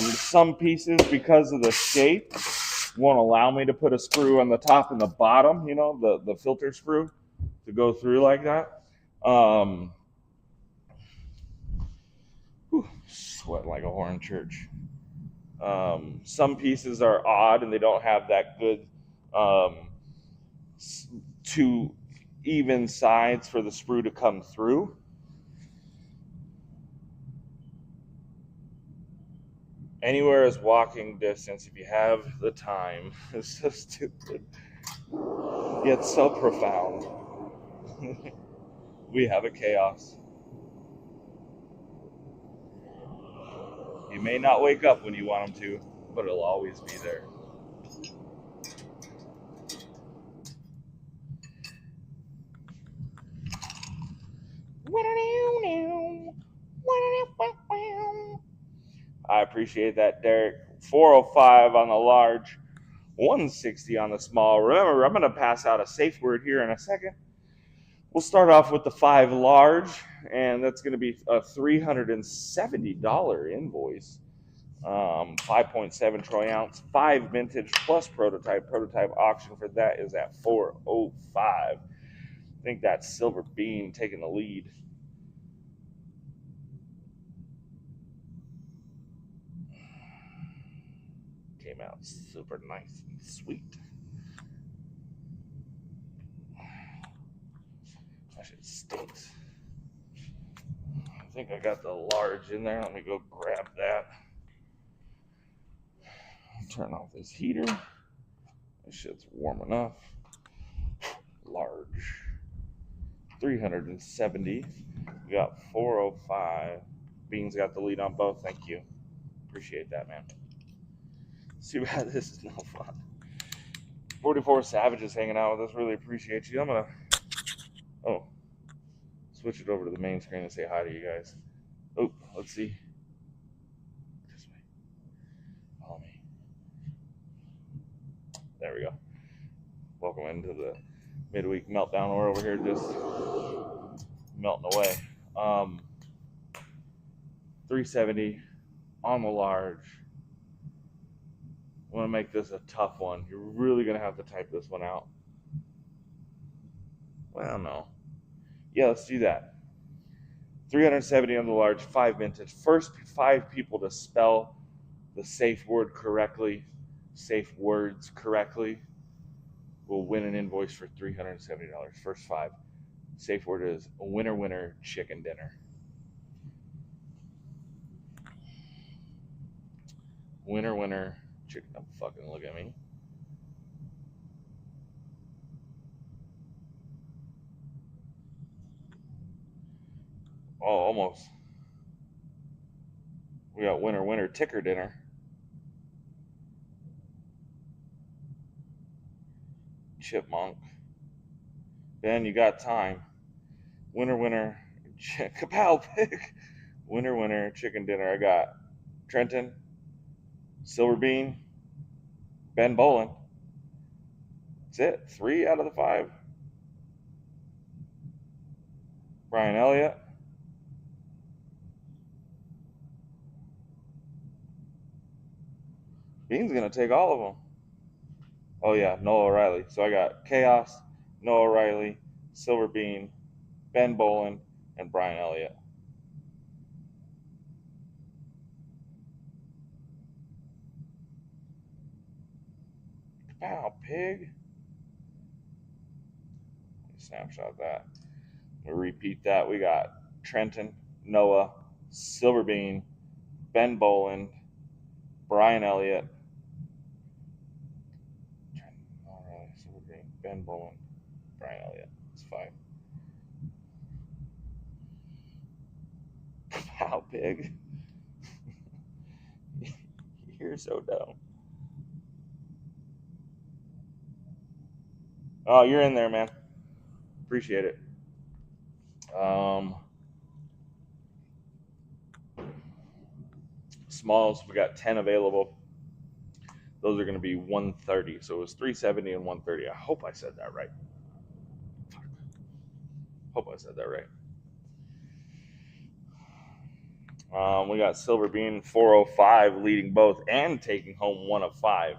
Some pieces, because of the shape, won't allow me to put a screw on the top and the bottom, the filter screw to go through like that. Sweating like a whore in church. Some pieces are odd and they don't have that good two even sides for the sprue to come through. Anywhere is walking distance if you have the time. It's so stupid, yet so profound. We have a chaos. You may not wake up when you want them to, but it'll always be there. I appreciate that, Derek. 405 on the large, 160 on the small. Remember, I'm going to pass out a safe word here in a second. We'll start off with the 5 large, and that's going to be a $370 invoice. 5.7 troy ounce, 5 vintage plus prototype. Prototype auction for that is at 405. I think that's Silver Bean taking the lead. Came out super nice and sweet. That shit stinks. I think I got the large in there. Let me go grab that. Turn off this heater. This shit's warm enough. Large. 370. We got 405. Beans got the lead on both. Thank you. Appreciate that, man. See, this is no fun. 44 Savages hanging out with us. Really appreciate you. I'm gonna switch it over to the main screen and say hi to you guys. Oh, let's see. This way. Follow me. There we go. Welcome into the Midweek Meltdown. We're over here just melting away. 370 on the large. I want to make this a tough one. You're really going to have to type this one out. Well, no. Yeah, let's do that. 370 on the large, 5 vintage. First 5 people to spell the safe word correctly, safe words correctly, will win an invoice for $370. First 5. Safe word is winner, winner, chicken dinner. Winner, winner, chicken. Oh, fucking look at me. Oh, almost. We got winner, winner, ticker dinner. Chipmunk. Ben, you got time. Winner, winner, kapow pig. Winner, winner, chicken dinner. I got Trenton, Silver Bean, Ben Bolin. That's it. 3 out of the 5. Brian Elliott. Bean's going to take all of them. Oh, yeah, Noah O'Reilly. So I got Chaos, Noah O'Reilly, Silver Bean, Ben Bolin, and Brian Elliott. Wow, pig. Snapshot that. We'll repeat that. We got Trenton, Noah, Silver Bean, Ben Bolin, Brian Elliott. Silver Bean, Ben Bolin, Brian Elliott. It's 5. How big? You're so dumb. Oh, you're in there, man. Appreciate it. Smalls, we got 10 available. Those are going to be 130. So it was 370 and 130. I hope I said that right. We got Silver Bean 405 leading both and taking home 1 of 5.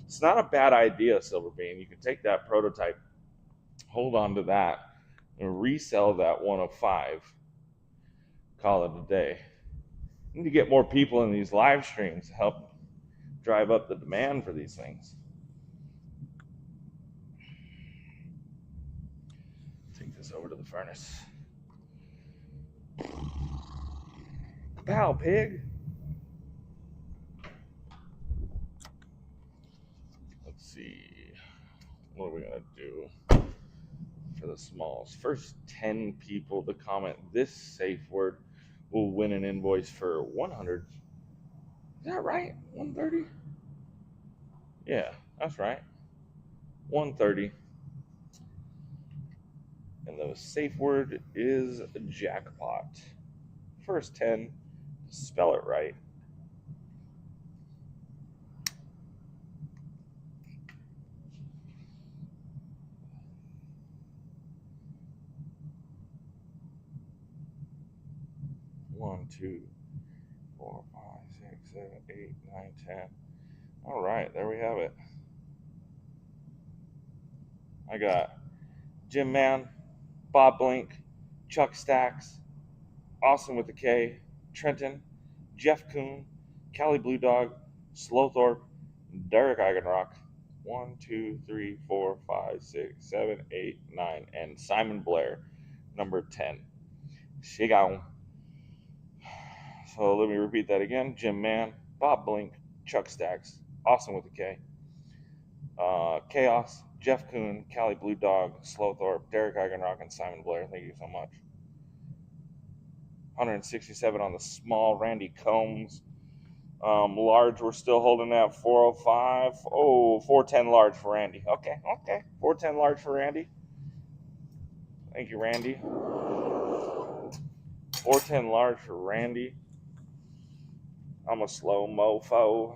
It's not a bad idea, Silver Bean. You can take that prototype, hold on to that, and resell that 1 of 5. Call it a day. You need to get more people in these live streams to help drive up the demand for these things. Take this over to the furnace. Pow, pig. Let's see. What are we going to do for the smalls? First 10 people to comment this safe word will win an invoice for 100. Is that right? 130? Yeah, that's right. 130. And the safe word is jackpot. First 10, spell it right. One, 2, 4, 5, 6, 7, 8, 9, 10. All right, there we have it. I got Jim Man, Bob Blink, Chuck Stacks, Austin with the K, Trenton, Jeff Kuhn, Callie Blue Dog, Slowthorpe, Derek Eigenrock, 1, 2, 3, 4, 5, 6, 7, 8, 9, and Simon Blair, number 10. Shigao. So let me repeat that again. Jim Man, Bob Blink, Chuck Stacks, Austin with the K, Chaos, Jeff Kuhn, Callie Blue Dog, Slowthorpe, Derek Eigenrock, and Simon Blair. Thank you so much. 167 on the small. Randy Combs. Large, we're still holding that 405. Oh, 410 large for Randy. Okay. 410 large for Randy. Thank you, Randy. 410 large for Randy. I'm a slow mofo.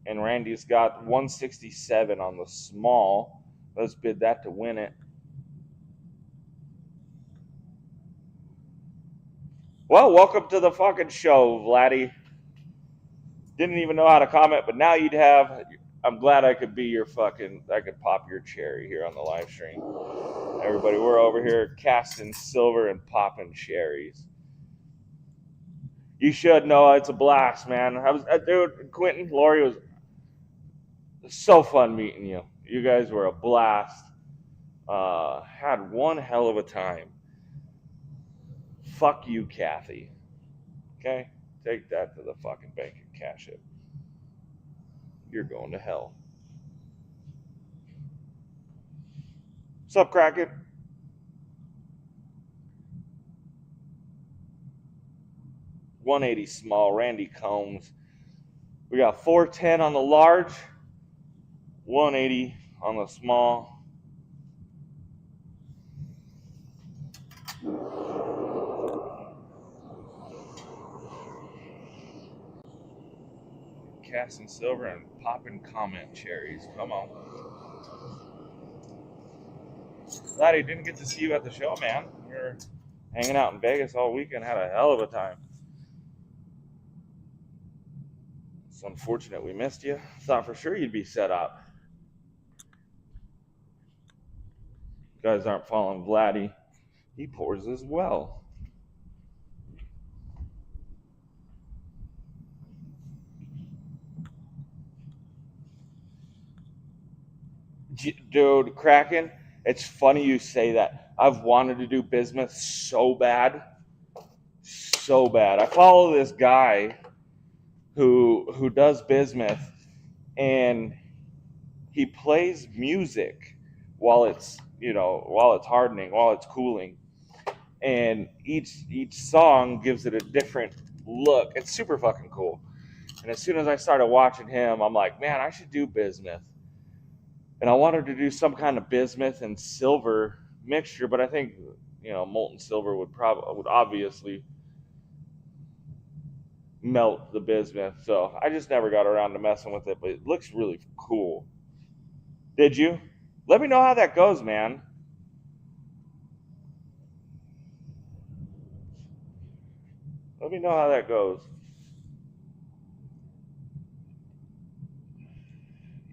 And Randy's got 167 on the small. Let's bid that to win it. Well, welcome to the fucking show, Vladdy. Didn't even know how to comment, but now you'd have. I'm glad I could be your I could pop your cherry here on the live stream. Everybody, we're over here casting silver and popping cherries. You should know it's a blast, man. Dude, Quentin, Lori, was so fun meeting you. You guys were a blast. Had one hell of a time. Fuck you, Kathy. Okay? Take that to the fucking bank and cash it. You're going to hell. What's up, Kraken? $180 small, Randy Combs. We got 410 on the large, 180 on the small. Casting silver and popping comment cherries. Come on. Glad I didn't get to see you at the show, man. We were hanging out in Vegas all weekend, had a hell of a time. It's unfortunate we missed you. Thought for sure you'd be set up. You guys aren't following Vladdy. He pours as well. Dude, Kraken, it's funny you say that. I've wanted to do bismuth so bad. So bad. I follow this guy who does bismuth, and he plays music while it's hardening, while it's cooling, and each song gives it a different look. It's super fucking cool. And as soon as I started watching him, I'm like, man, I should do bismuth. And I wanted to do some kind of bismuth and silver mixture, but I think molten silver would obviously melt the bismuth. So I just never got around to messing with it, but it looks really cool. Did you? Let me know how that goes, man. Let me know how that goes.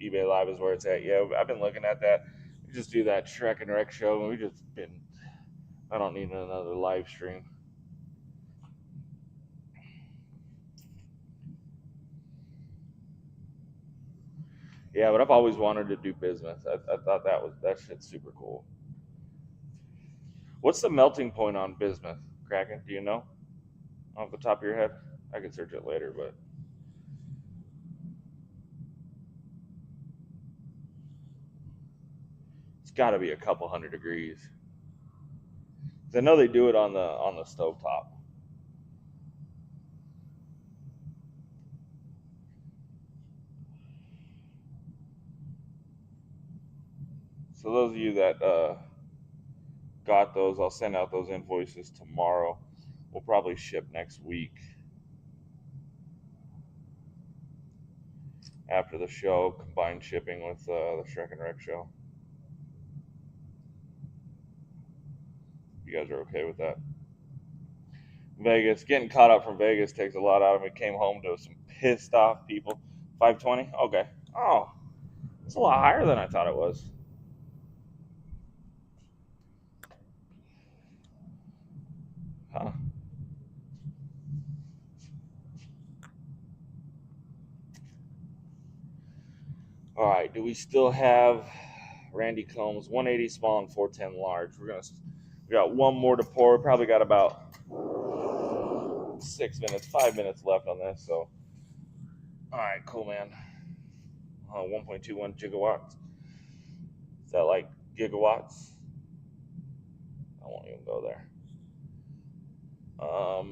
eBay Live is where it's at. Yeah, I've been looking at that. We just do that Shrek and Wreck show, and I don't need another live stream. Yeah, but I've always wanted to do bismuth. I thought that shit's super cool. What's the melting point on bismuth, Kraken? Do you know off the top of your head? I can search it later, but it's got to be a couple hundred degrees. I know they do it on the stovetop. So those of you that got those, I'll send out those invoices tomorrow. We'll probably ship next week after the show, combined shipping with the Shrek and Wreck show. You guys are okay with that? Vegas, getting caught up from Vegas takes a lot out of me. Came home to some pissed off people. 520? Okay. Oh, it's a lot higher than I thought it was. Huh. All right. Do we still have Randy Combs 180 small and 410 large? We got one more to pour. We probably got about 5 minutes left on this. So, all right, cool, man. 1.21 gigawatts. Is that like gigawatts? I won't even go there. For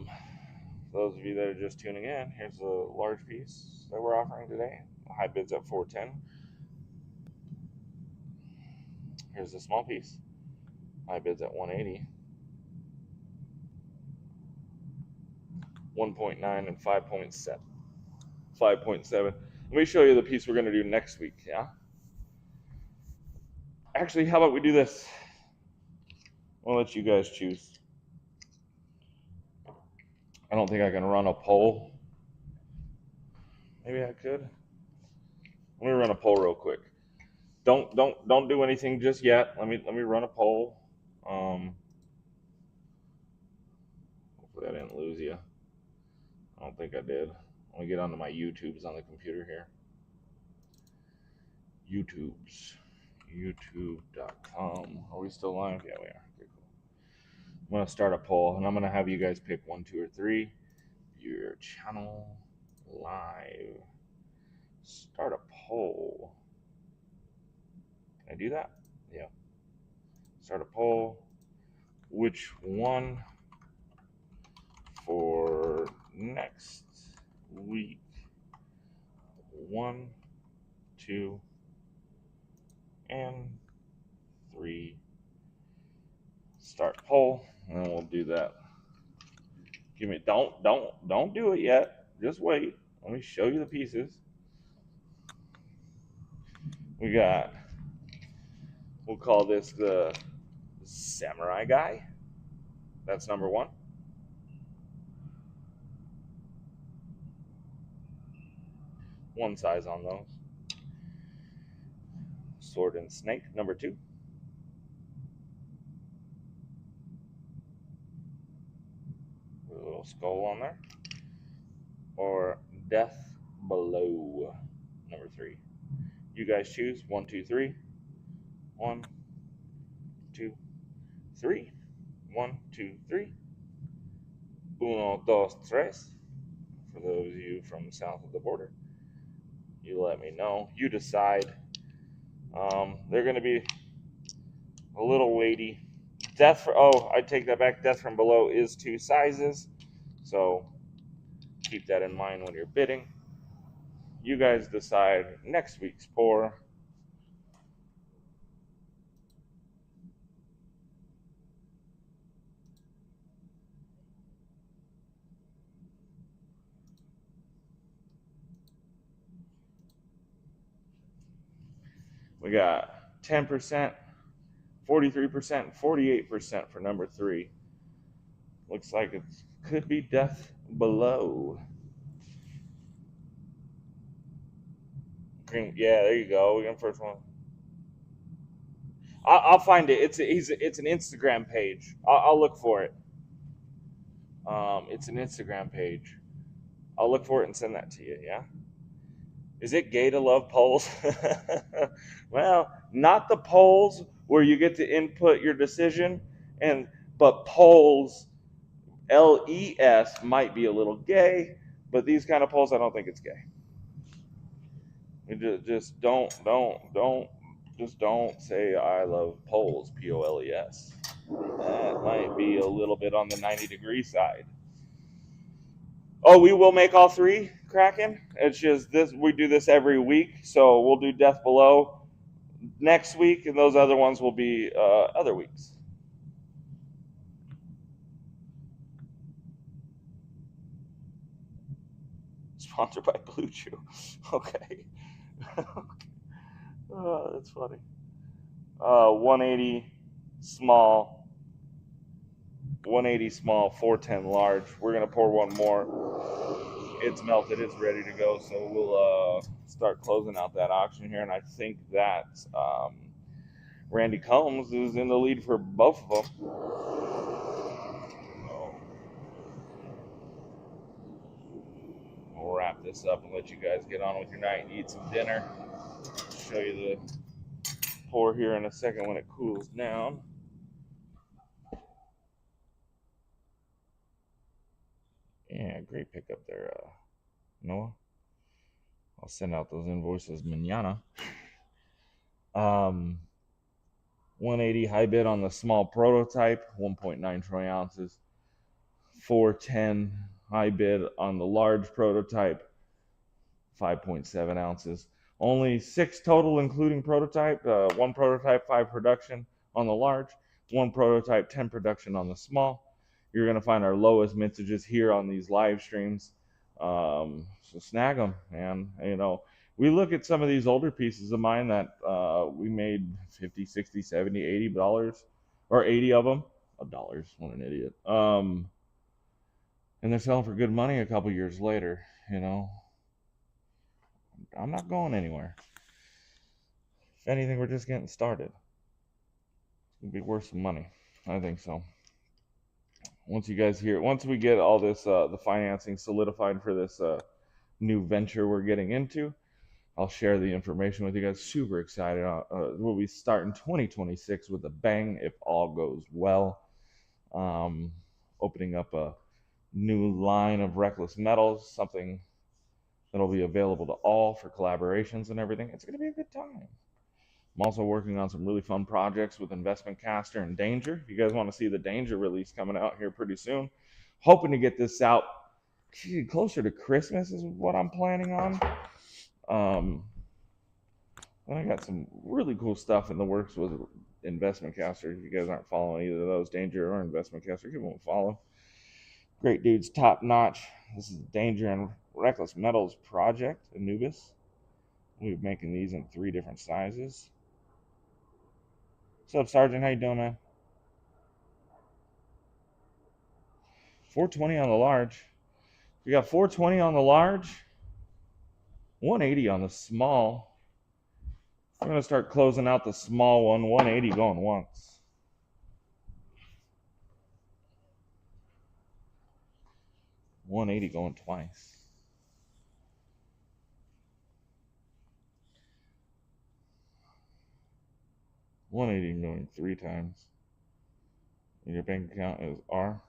those of you that are just tuning in, here's the large piece that we're offering today. High bids at 410. Here's the small piece. High bids at 180. 1.9 and 5.7. 5.7. Let me show you the piece we're going to do next week, yeah? Actually, how about we do this? I'll let you guys choose. I don't think I can run a poll. Maybe I could. Let me run a poll real quick. Don't do anything just yet. Let me run a poll. Hopefully I didn't lose you. I don't think I did. Let me get onto my YouTubes on the computer here. YouTubes. youtube.com. Are we still live? Yeah, we are. Okay, cool. I'm going to start a poll, and I'm going to have you guys pick 1, 2, or 3. Your channel live. Start a poll. Can I do that? Yeah. Start a poll. Which one for next week? 1, 2, and 3. Start poll, and we'll do that. Give me don't do it yet. Just wait. Let me show you the pieces. We got, we'll call this the samurai guy. That's number 1. One size on those. Sword and snake, number 2. With a little skull on there. Or death below, number 3. You guys choose. 1, 2, 3. 1, 2, 3. 1, 2, 3. Uno, dos, tres. For those of you from south of the border, you let me know. You decide. They're going to be a little weighty. I take that back. Death from below is 2 sizes, so keep that in mind when you're bidding. You guys decide next week's pour. We got 10%, 43%, 48% for number 3. Looks like it could be death below. Green, yeah, there you go. We got the first one. I'll find it. It's an Instagram page. I'll look for it. It's an Instagram page. I'll look for it and send that to you. Yeah. Is it gay to love polls? Well, not the polls where you get to input your decision, but polls, LES, might be a little gay, but these kind of polls, I don't think it's gay. Just don't say I love polls, POLES. That might be a little bit on the 90-degree side. Oh, we will make all 3, Kraken. It's just this, we do this every week, so we'll do Death Below next week, and those other ones will be other weeks. Sponsored by Blue Chew. Okay. Oh, that's funny. 180 small. 180 small, 410 large. We're gonna pour one more. It's melted, it's ready to go, so we'll start closing out that auction here, and I think that Randy Combs is in the lead for both of them. We'll wrap this up and let you guys get on with your night and eat some dinner. Show you the pour here in a second when it cools down. Yeah, great pickup there, Noah. I'll send out those invoices mañana. 180 high bid on the small prototype, 1.9 troy ounces. 410 high bid on the large prototype, 5.7 ounces. Only 6 total, including prototype. 1 prototype, 5 production on the large. 1 prototype, 10 production on the small. You're going to find our lowest mintages here on these live streams. So snag them, man. You know, we look at some of these older pieces of mine that we made $50, $60, $70, $80, or 80 of them. Dollars, what an idiot. And they're selling for good money a couple years later, you know. I'm not going anywhere. If anything, we're just getting started. It's going to be worth some money. I think so. Once we get all this, the financing solidified for this new venture we're getting into, I'll share the information with you guys. Super excited. We'll be starting 2026 with a bang if all goes well. Opening up a new line of reckless metals, something that'll be available to all for collaborations and everything. It's going to be a good time. I'm also working on some really fun projects with Investment Caster and Danger. If you guys want to see the Danger release coming out here pretty soon, hoping to get this out closer to Christmas is what I'm planning on. And I got some really cool stuff in the works with Investment Caster. If you guys aren't following either of those, Danger or Investment Caster, give them a follow. Great dudes, top notch. This is Danger and Reckless Metals project, Anubis. We're making these in 3 different sizes. What's up, Sergeant? How you doing, man? 420 on the large. We got 420 on the large, 180 on the small. I'm going to start closing out the small one, 180 going once. $180 going twice. $180 going 3 times. And your bank account is R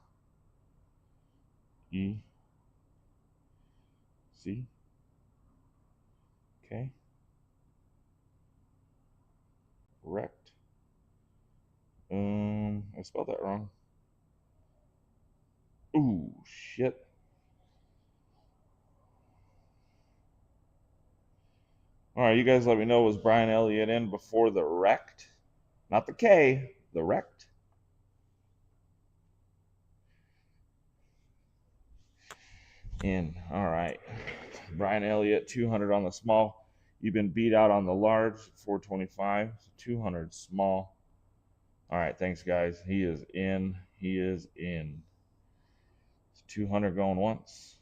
E C K Wrecked. I spelled that wrong. Ooh, shit. All right, you guys let me know, was Brian Elliott in before the wrecked? Not the K, the wrecked. In. All right. Brian Elliott, 200 on the small. You've been beat out on the large, 425. 200 small. All right, thanks, guys. He is in. He is in. 200 going once.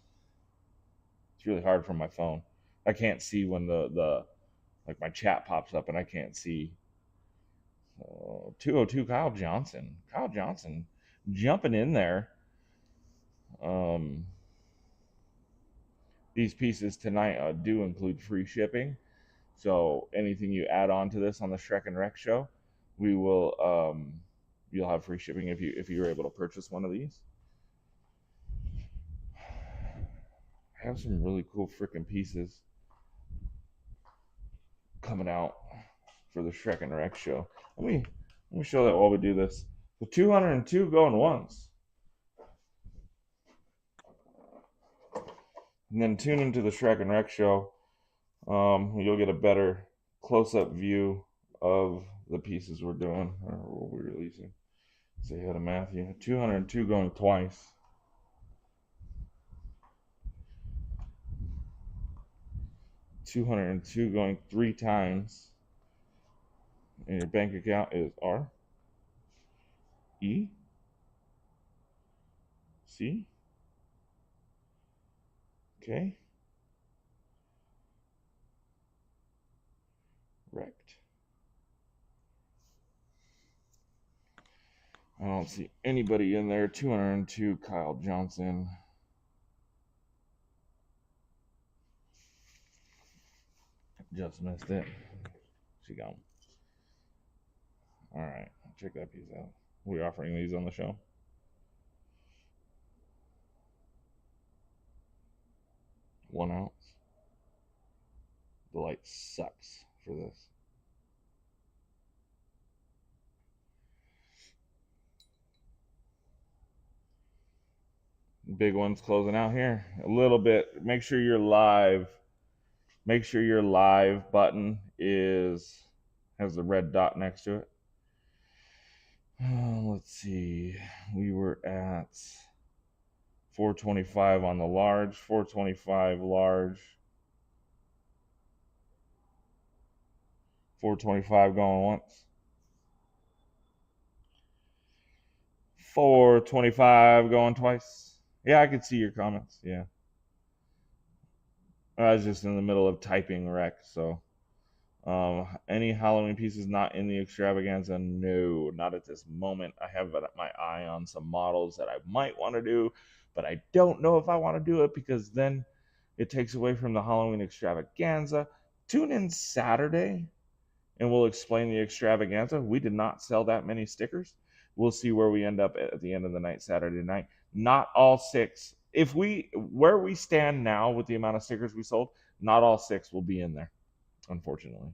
It's really hard from my phone. I can't see when the like my chat pops up, and I can't see. 202 Kyle Johnson. Kyle Johnson jumping in there. These pieces tonight do include free shipping. So anything you add on to this on the Shrek and Wreck show, we will you'll have free shipping if you're able to purchase one of these. I have some really cool freaking pieces coming out for the Shrek and Wreck show. Let me show that while we do this. The 202 going once. And then tune into the Shrek and Wreck show. You'll get a better close-up view of the pieces we're doing, or what we're releasing. Say hi to Matthew. 202 going twice. $202 going 3 times. And your bank account is R E C K Wrecked. I don't see anybody in there. 202 Kyle Johnson. Just missed it. She gone. All right, check that piece out. We're offering these on the show. $1 ounce. The light sucks for this. Big one's closing out here. A little bit. Make sure you're live. Make sure your live button has the red dot next to it. Let's see. We were at 425 on the large, 425 large, 425 going once, 425 going twice. Yeah, I could see your comments. Yeah. I was just in the middle of typing Wreck, so. Any Halloween pieces not in the extravaganza? No, not at this moment. I have my eye on some models that I might want to do, but I don't know if I want to do it because then it takes away from the Halloween extravaganza. Tune in Saturday and we'll explain the extravaganza. We did not sell that many stickers. We'll see where we end up at the end of the night, Saturday night. Not all 6. Where we stand now with the amount of stickers we sold, not all 6 will be in there, unfortunately.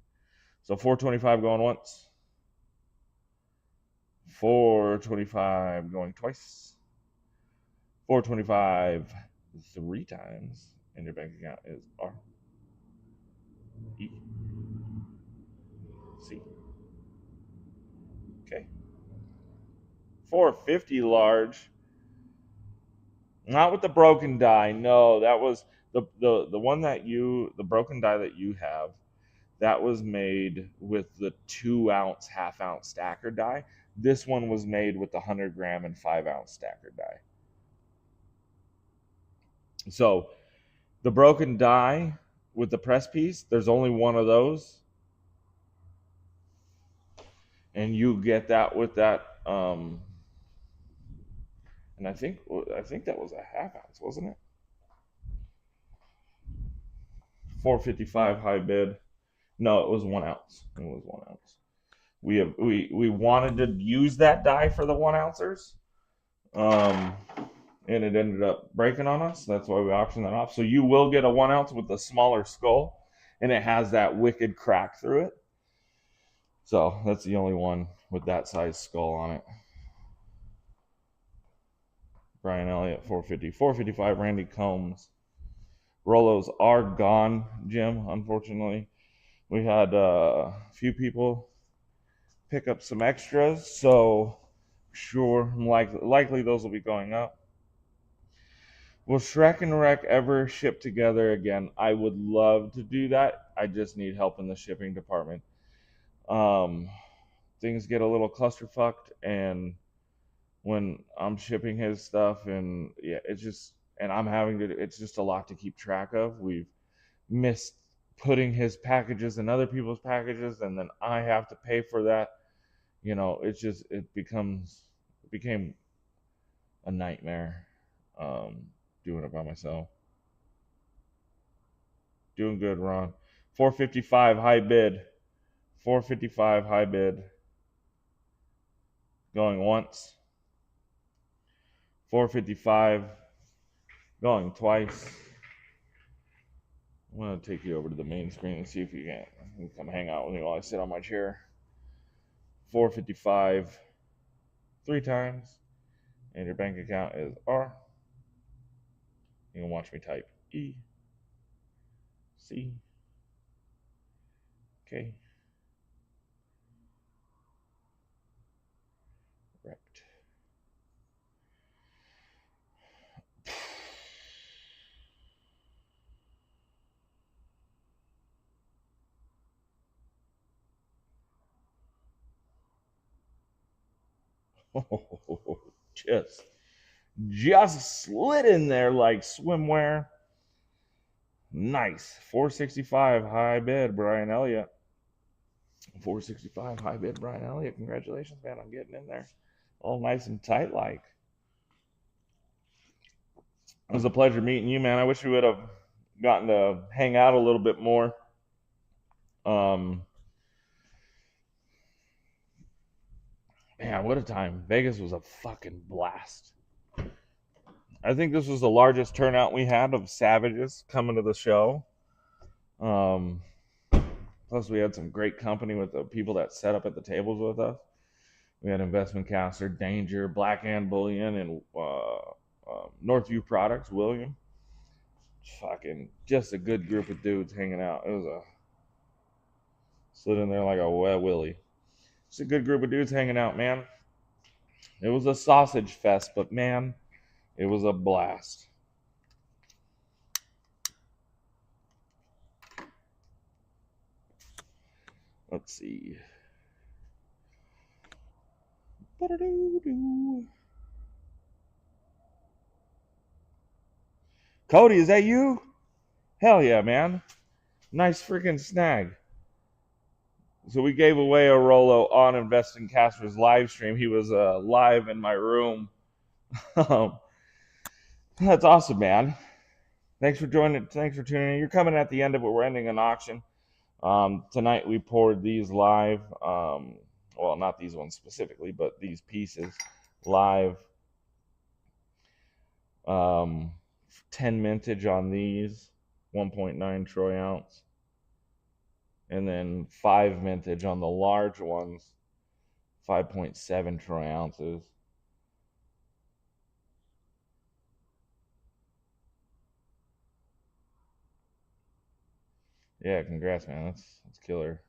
So 425 going once. 425 going twice. 425 3 times. And your bank account is R E C. Okay. 450 large. Not with the broken die. No, that was the one that the broken die that you have. That was made with the 2-ounce, half-ounce stacker die. This one was made with the 100-gram and 5-ounce stacker die. So the broken die with the press piece, there's only one of those. And you get that with that. And I think that was a half-ounce, wasn't it? 455 high bid. No, it was 1 ounce. It was 1 ounce. We wanted to use that die for the 1-ouncers, and it ended up breaking on us. That's why we auctioned that off. So you will get a 1 ounce with the smaller skull, and it has that wicked crack through it. So that's the only one with that size skull on it. Brian Elliott, 450. 455, Randy Combs. Rolos are gone, Jim, unfortunately. We had a few people pick up some extras, so sure, likely those will be going up. Will Shrek and Wreck ever ship together again? I would love to do that. I just need help in the shipping department. Things get a little clusterfucked, and when I'm shipping his stuff, and yeah, it's just a lot to keep track of. We've missed putting his packages in other people's packages, and then I have to pay for that. It became a nightmare doing it by myself. Doing good, Ron. 455 high bid. 455 high bid. Going once. 455 going twice. I'm going to take you over to the main screen and see if you can come hang out with me while I sit on my chair. 455 3 times. And your bank account is R. You can watch me type E, C, K, Rect. Oh, just slid in there like swimwear. Nice. 465 high bid, Brian Elliott. 465 high bid, Brian Elliott. Congratulations, man, on getting in there. All nice and tight like. It was a pleasure meeting you, man. I wish we would have gotten to hang out a little bit more. Man, what a time. Vegas was a fucking blast. I think this was the largest turnout we had of savages coming to the show. Plus, we had some great company with the people that set up at the tables with us. We had Investment Caster, Danger, Black Hand Bullion, and Northview Products, William. Fucking just a good group of dudes hanging out. It was slid in there like a wet willy. It's a good group of dudes hanging out, man. It was a sausage fest, but man, it was a blast. Let's see. Cody, is that you? Hell yeah, man. Nice freaking snag. So we gave away a Rolo on Investing Casper's live stream. He was live in my room. That's awesome, man. Thanks for joining. Thanks for tuning in. You're coming at the end of it. We're ending an auction. Tonight we poured these live. Well, not these ones specifically, but these pieces live. 10 mintage on these, 1.9 troy ounce. And then 5 mintage on the large ones, 5.7 troy ounces. Yeah, congrats, man. That's killer.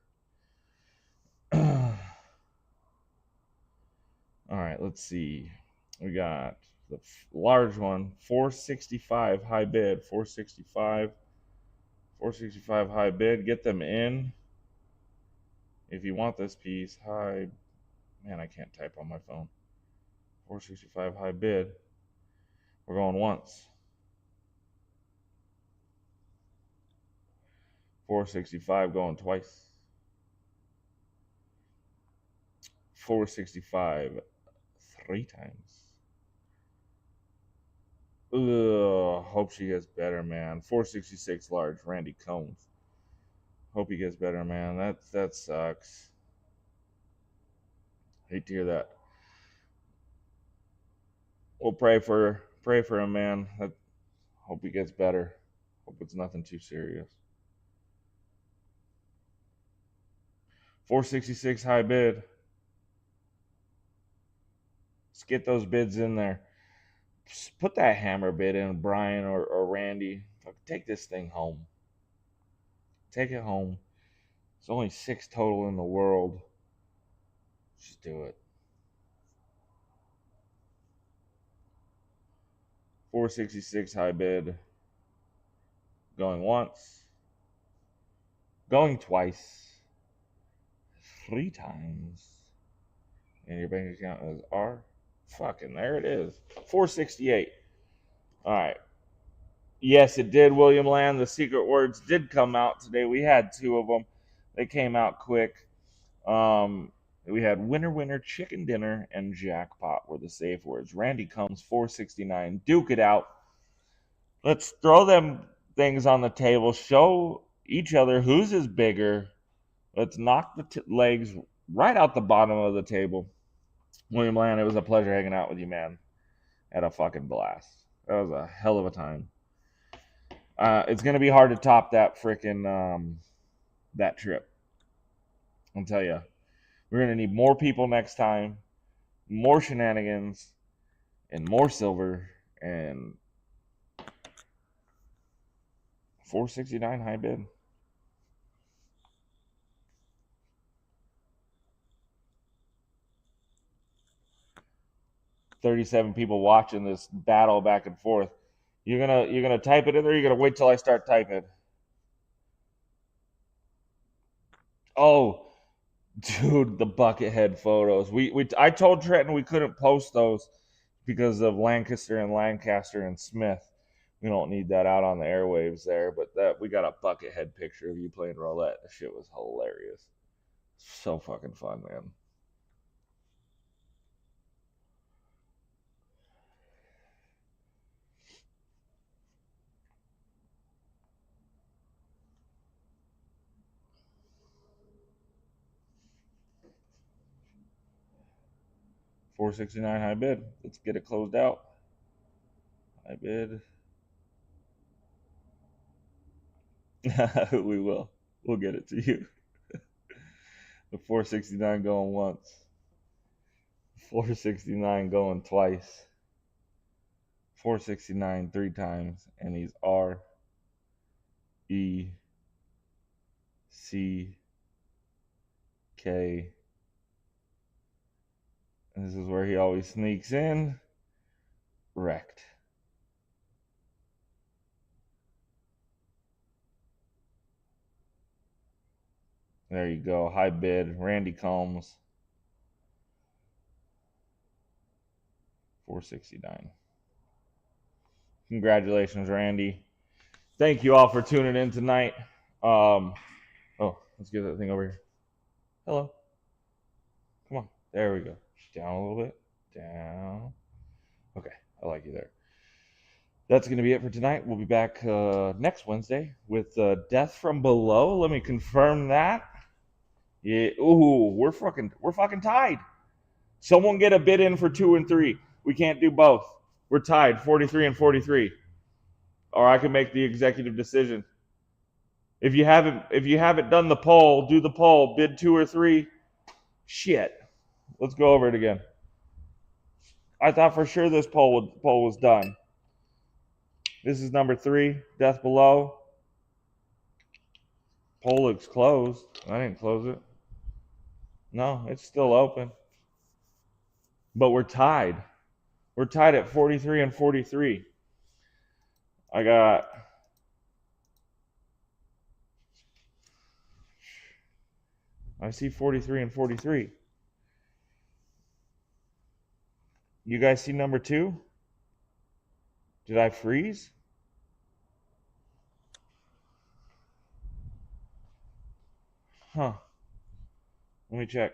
All right, let's see. We got the large one, 465 high bid, 465 high bid. Get them in if you want this piece. High, man, I can't type on my phone. 465 high bid. We're going once. 465 going twice. 465 3 times. Ugh, hope she gets better, man. 466 large, Randy Combs. Hope he gets better, man. That sucks. Hate to hear that. We'll pray for him, man. Hope he gets better. Hope it's nothing too serious. 466 high bid. Let's get those bids in there. Just put that hammer bid in, Brian or Randy. Take this thing home. Take it home. It's only 6 total in the world. Just do it. 466 high bid. Going once. Going twice. 3 times. And your bank account is R. Fucking there it is. 468. All right. Yes, it did, William Land. The secret words did come out today. We had 2 of them. They came out quick. We had winner, winner, chicken dinner, and jackpot were the safe words. Randy Combs, 469. Duke it out. Let's throw them things on the table. Show each other whose is bigger. Let's knock the legs right out the bottom of the table. William Land, it was a pleasure hanging out with you, man. Had a fucking blast. That was a hell of a time. It's going to be hard to top that freaking that trip. I'll tell you. We're going to need more people next time, more shenanigans, and more silver, and 469 high bid. $37 people watching this battle back and forth. You're gonna type it in there, or you're gonna wait till I start typing? Oh, dude, the Buckethead photos. I told Trenton we couldn't post those because of Lancaster and Smith. We don't need that out on the airwaves there, but that we got a Buckethead picture of you playing roulette. That shit was hilarious. So fucking fun, man. $469 high bid. Let's get it closed out. High bid. We will. We'll get it to you. The 469 going once. 469 going twice. 469 3 times. And he's R E C K. And this is where he always sneaks in. Wrecked. There you go. High bid. Randy Combs. 469. Congratulations, Randy. Thank you all for tuning in tonight. Oh, let's get that thing over here. Hello. Come on. There we go. Down a little bit. Down. Okay. I like you there. That's going to be it for tonight. We'll be back next Wednesday with Death from Below. Let me confirm that. Yeah. Ooh, we're fucking tied. Someone get a bid in for 2 and 3. We can't do both. We're tied, 43 and 43. Or I can make the executive decision. If you haven't done the poll, do the poll. Bid 2 or 3. Shit. Let's go over it again. I thought for sure this poll was done. This is number 3, Death Below. Poll looks closed. I didn't close it. No, it's still open. But we're tied. We're tied at 43 and 43. I see 43 and 43. You guys see number 2? Did I freeze? Huh. Let me check.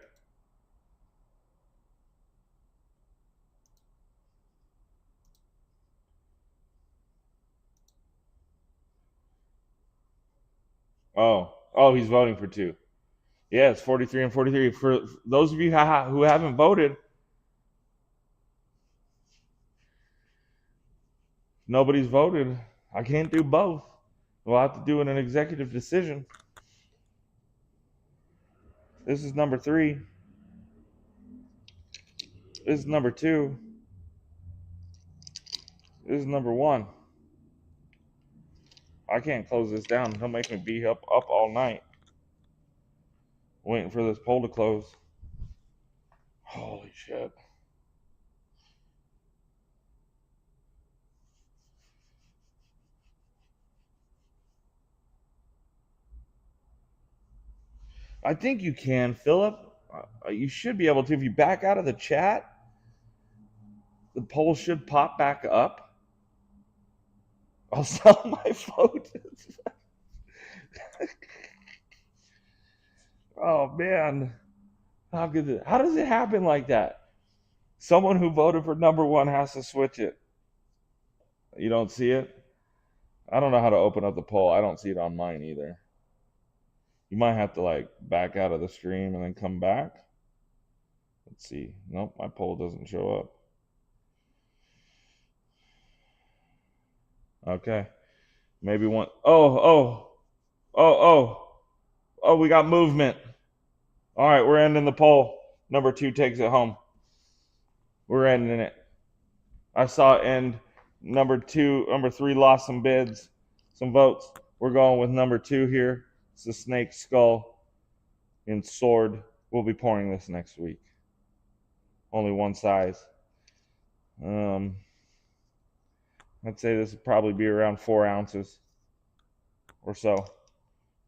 Oh, he's voting for 2. Yeah, it's 43 and 43. For those of you who haven't voted, nobody's voted. I can't do both. We'll have to do an executive decision. This is number 3. This is number 2. This is number 1. I can't close this down. He'll make me be up all night waiting for this poll to close. Holy shit. I think you can, Philip. You should be able to. If you back out of the chat, the poll should pop back up. I'll sell my vote. Oh, man. How does it happen like that? Someone who voted for number 1 has to switch it. You don't see it? I don't know how to open up the poll. I don't see it on mine either. You might have to like back out of the stream and then come back. Let's see. Nope, my poll doesn't show up. Okay. Maybe one. Oh, we got movement. All right, we're ending the poll. Number 2 takes it home. We're ending it. I saw it end. Number 3 lost some bids, some votes. We're going with number 2 here. It's the snake skull in sword. We'll be pouring this next week. Only one size. I'd say this would probably be around 4 ounces or so,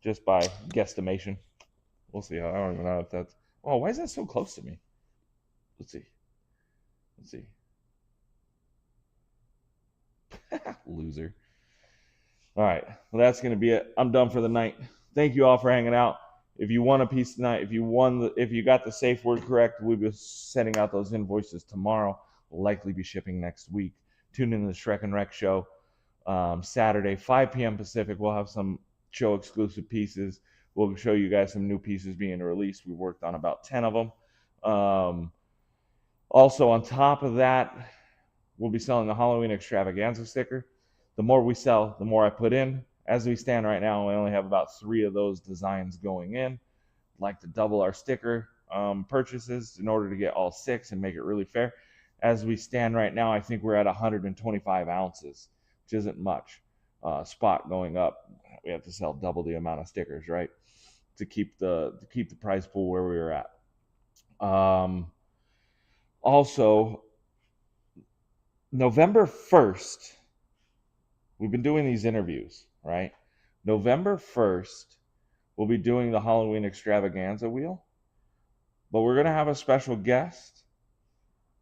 just by guesstimation. We'll see. I don't even know if that's. Oh, why is that so close to me? Let's see. Loser. All right. Well, that's going to be it. I'm done for the night. Thank you all for hanging out. If you won a piece tonight, if you got the safe word correct, we'll be sending out those invoices tomorrow. We'll likely be shipping next week. Tune in to the Shrek and Wreck show Saturday, 5 p.m. Pacific. We'll have some show exclusive pieces. We'll show you guys some new pieces being released. We worked on about 10 of them. Also, on top of that, we'll be selling the Halloween extravaganza sticker. The more we sell, the more I put in. As we stand right now, we only have about 3 of those designs going in. I'd like to double our sticker purchases in order to get all 6 and make it really fair. As we stand right now, I think we're at 125 ounces, which isn't much. Spot going up. We have to sell double the amount of stickers, right? To keep the price pool where we were at. Also, November 1st, we've been doing these interviews, right? November 1st, we'll be doing the Halloween extravaganza wheel, but we're going to have a special guest.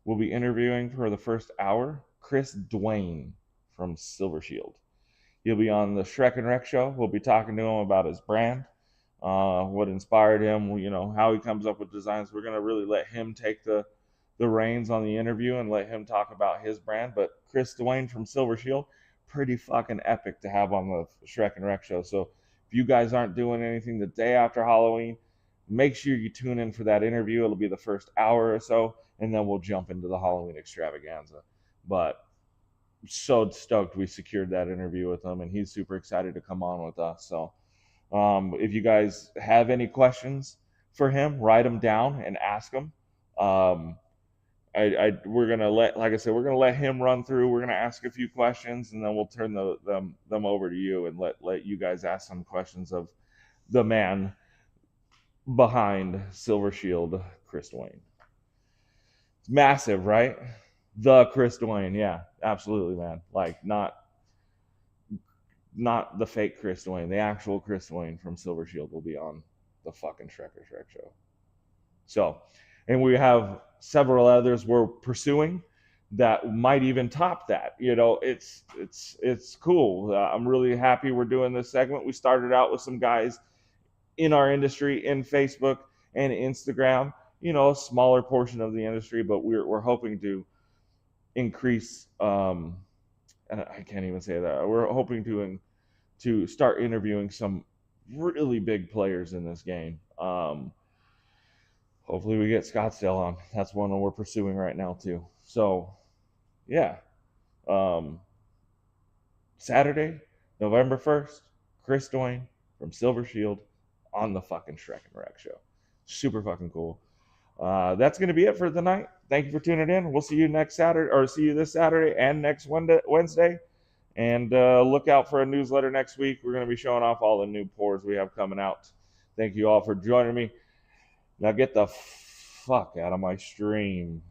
We'll be interviewing for the first hour, Chris Dwayne from Silver Shield. He'll be on the Shrek and Wreck show. We'll be talking to him about his brand, what inspired him, how he comes up with designs. We're going to really let him take the reins on the interview and let him talk about his brand. But Chris Dwayne from Silver Shield, pretty fucking epic to have on the Shrek and Rec show. So if you guys aren't doing anything the day after Halloween, make sure you tune in for that interview. It'll be the first hour or so, and then we'll jump into the Halloween extravaganza. But so stoked we secured that interview with him, and he's super excited to come on with us. So if you guys have any questions for him, write them down and ask them. We're gonna let, like I said, we're gonna let him run through. We're gonna ask a few questions, and then we'll turn them over to you and let you guys ask some questions of the man behind Silver Shield, Chris Dwayne. It's massive, right? The Chris Dwayne, yeah, absolutely, man. Like not the fake Chris Dwayne, the actual Chris Dwayne from Silver Shield will be on the fucking Shrek show. So, and we have several others we're pursuing that might even top that. You know, it's cool. I'm really happy we're doing this segment. We started out with some guys in our industry in Facebook and Instagram. You know, a smaller portion of the industry, but we're hoping to increase. I can't even say that. We're hoping to start interviewing some really big players in this game. Hopefully we get Scottsdale on. That's one that we're pursuing right now too. So, yeah. Saturday, November 1st, Chris Dwayne from Silver Shield on the fucking Shrek and Rec show. Super fucking cool. That's going to be it for the night. Thank you for tuning in. We'll see you next Saturday, or see you this Saturday and next Wednesday. And look out for a newsletter next week. We're going to be showing off all the new pours we have coming out. Thank you all for joining me. Now get the fuck out of my stream.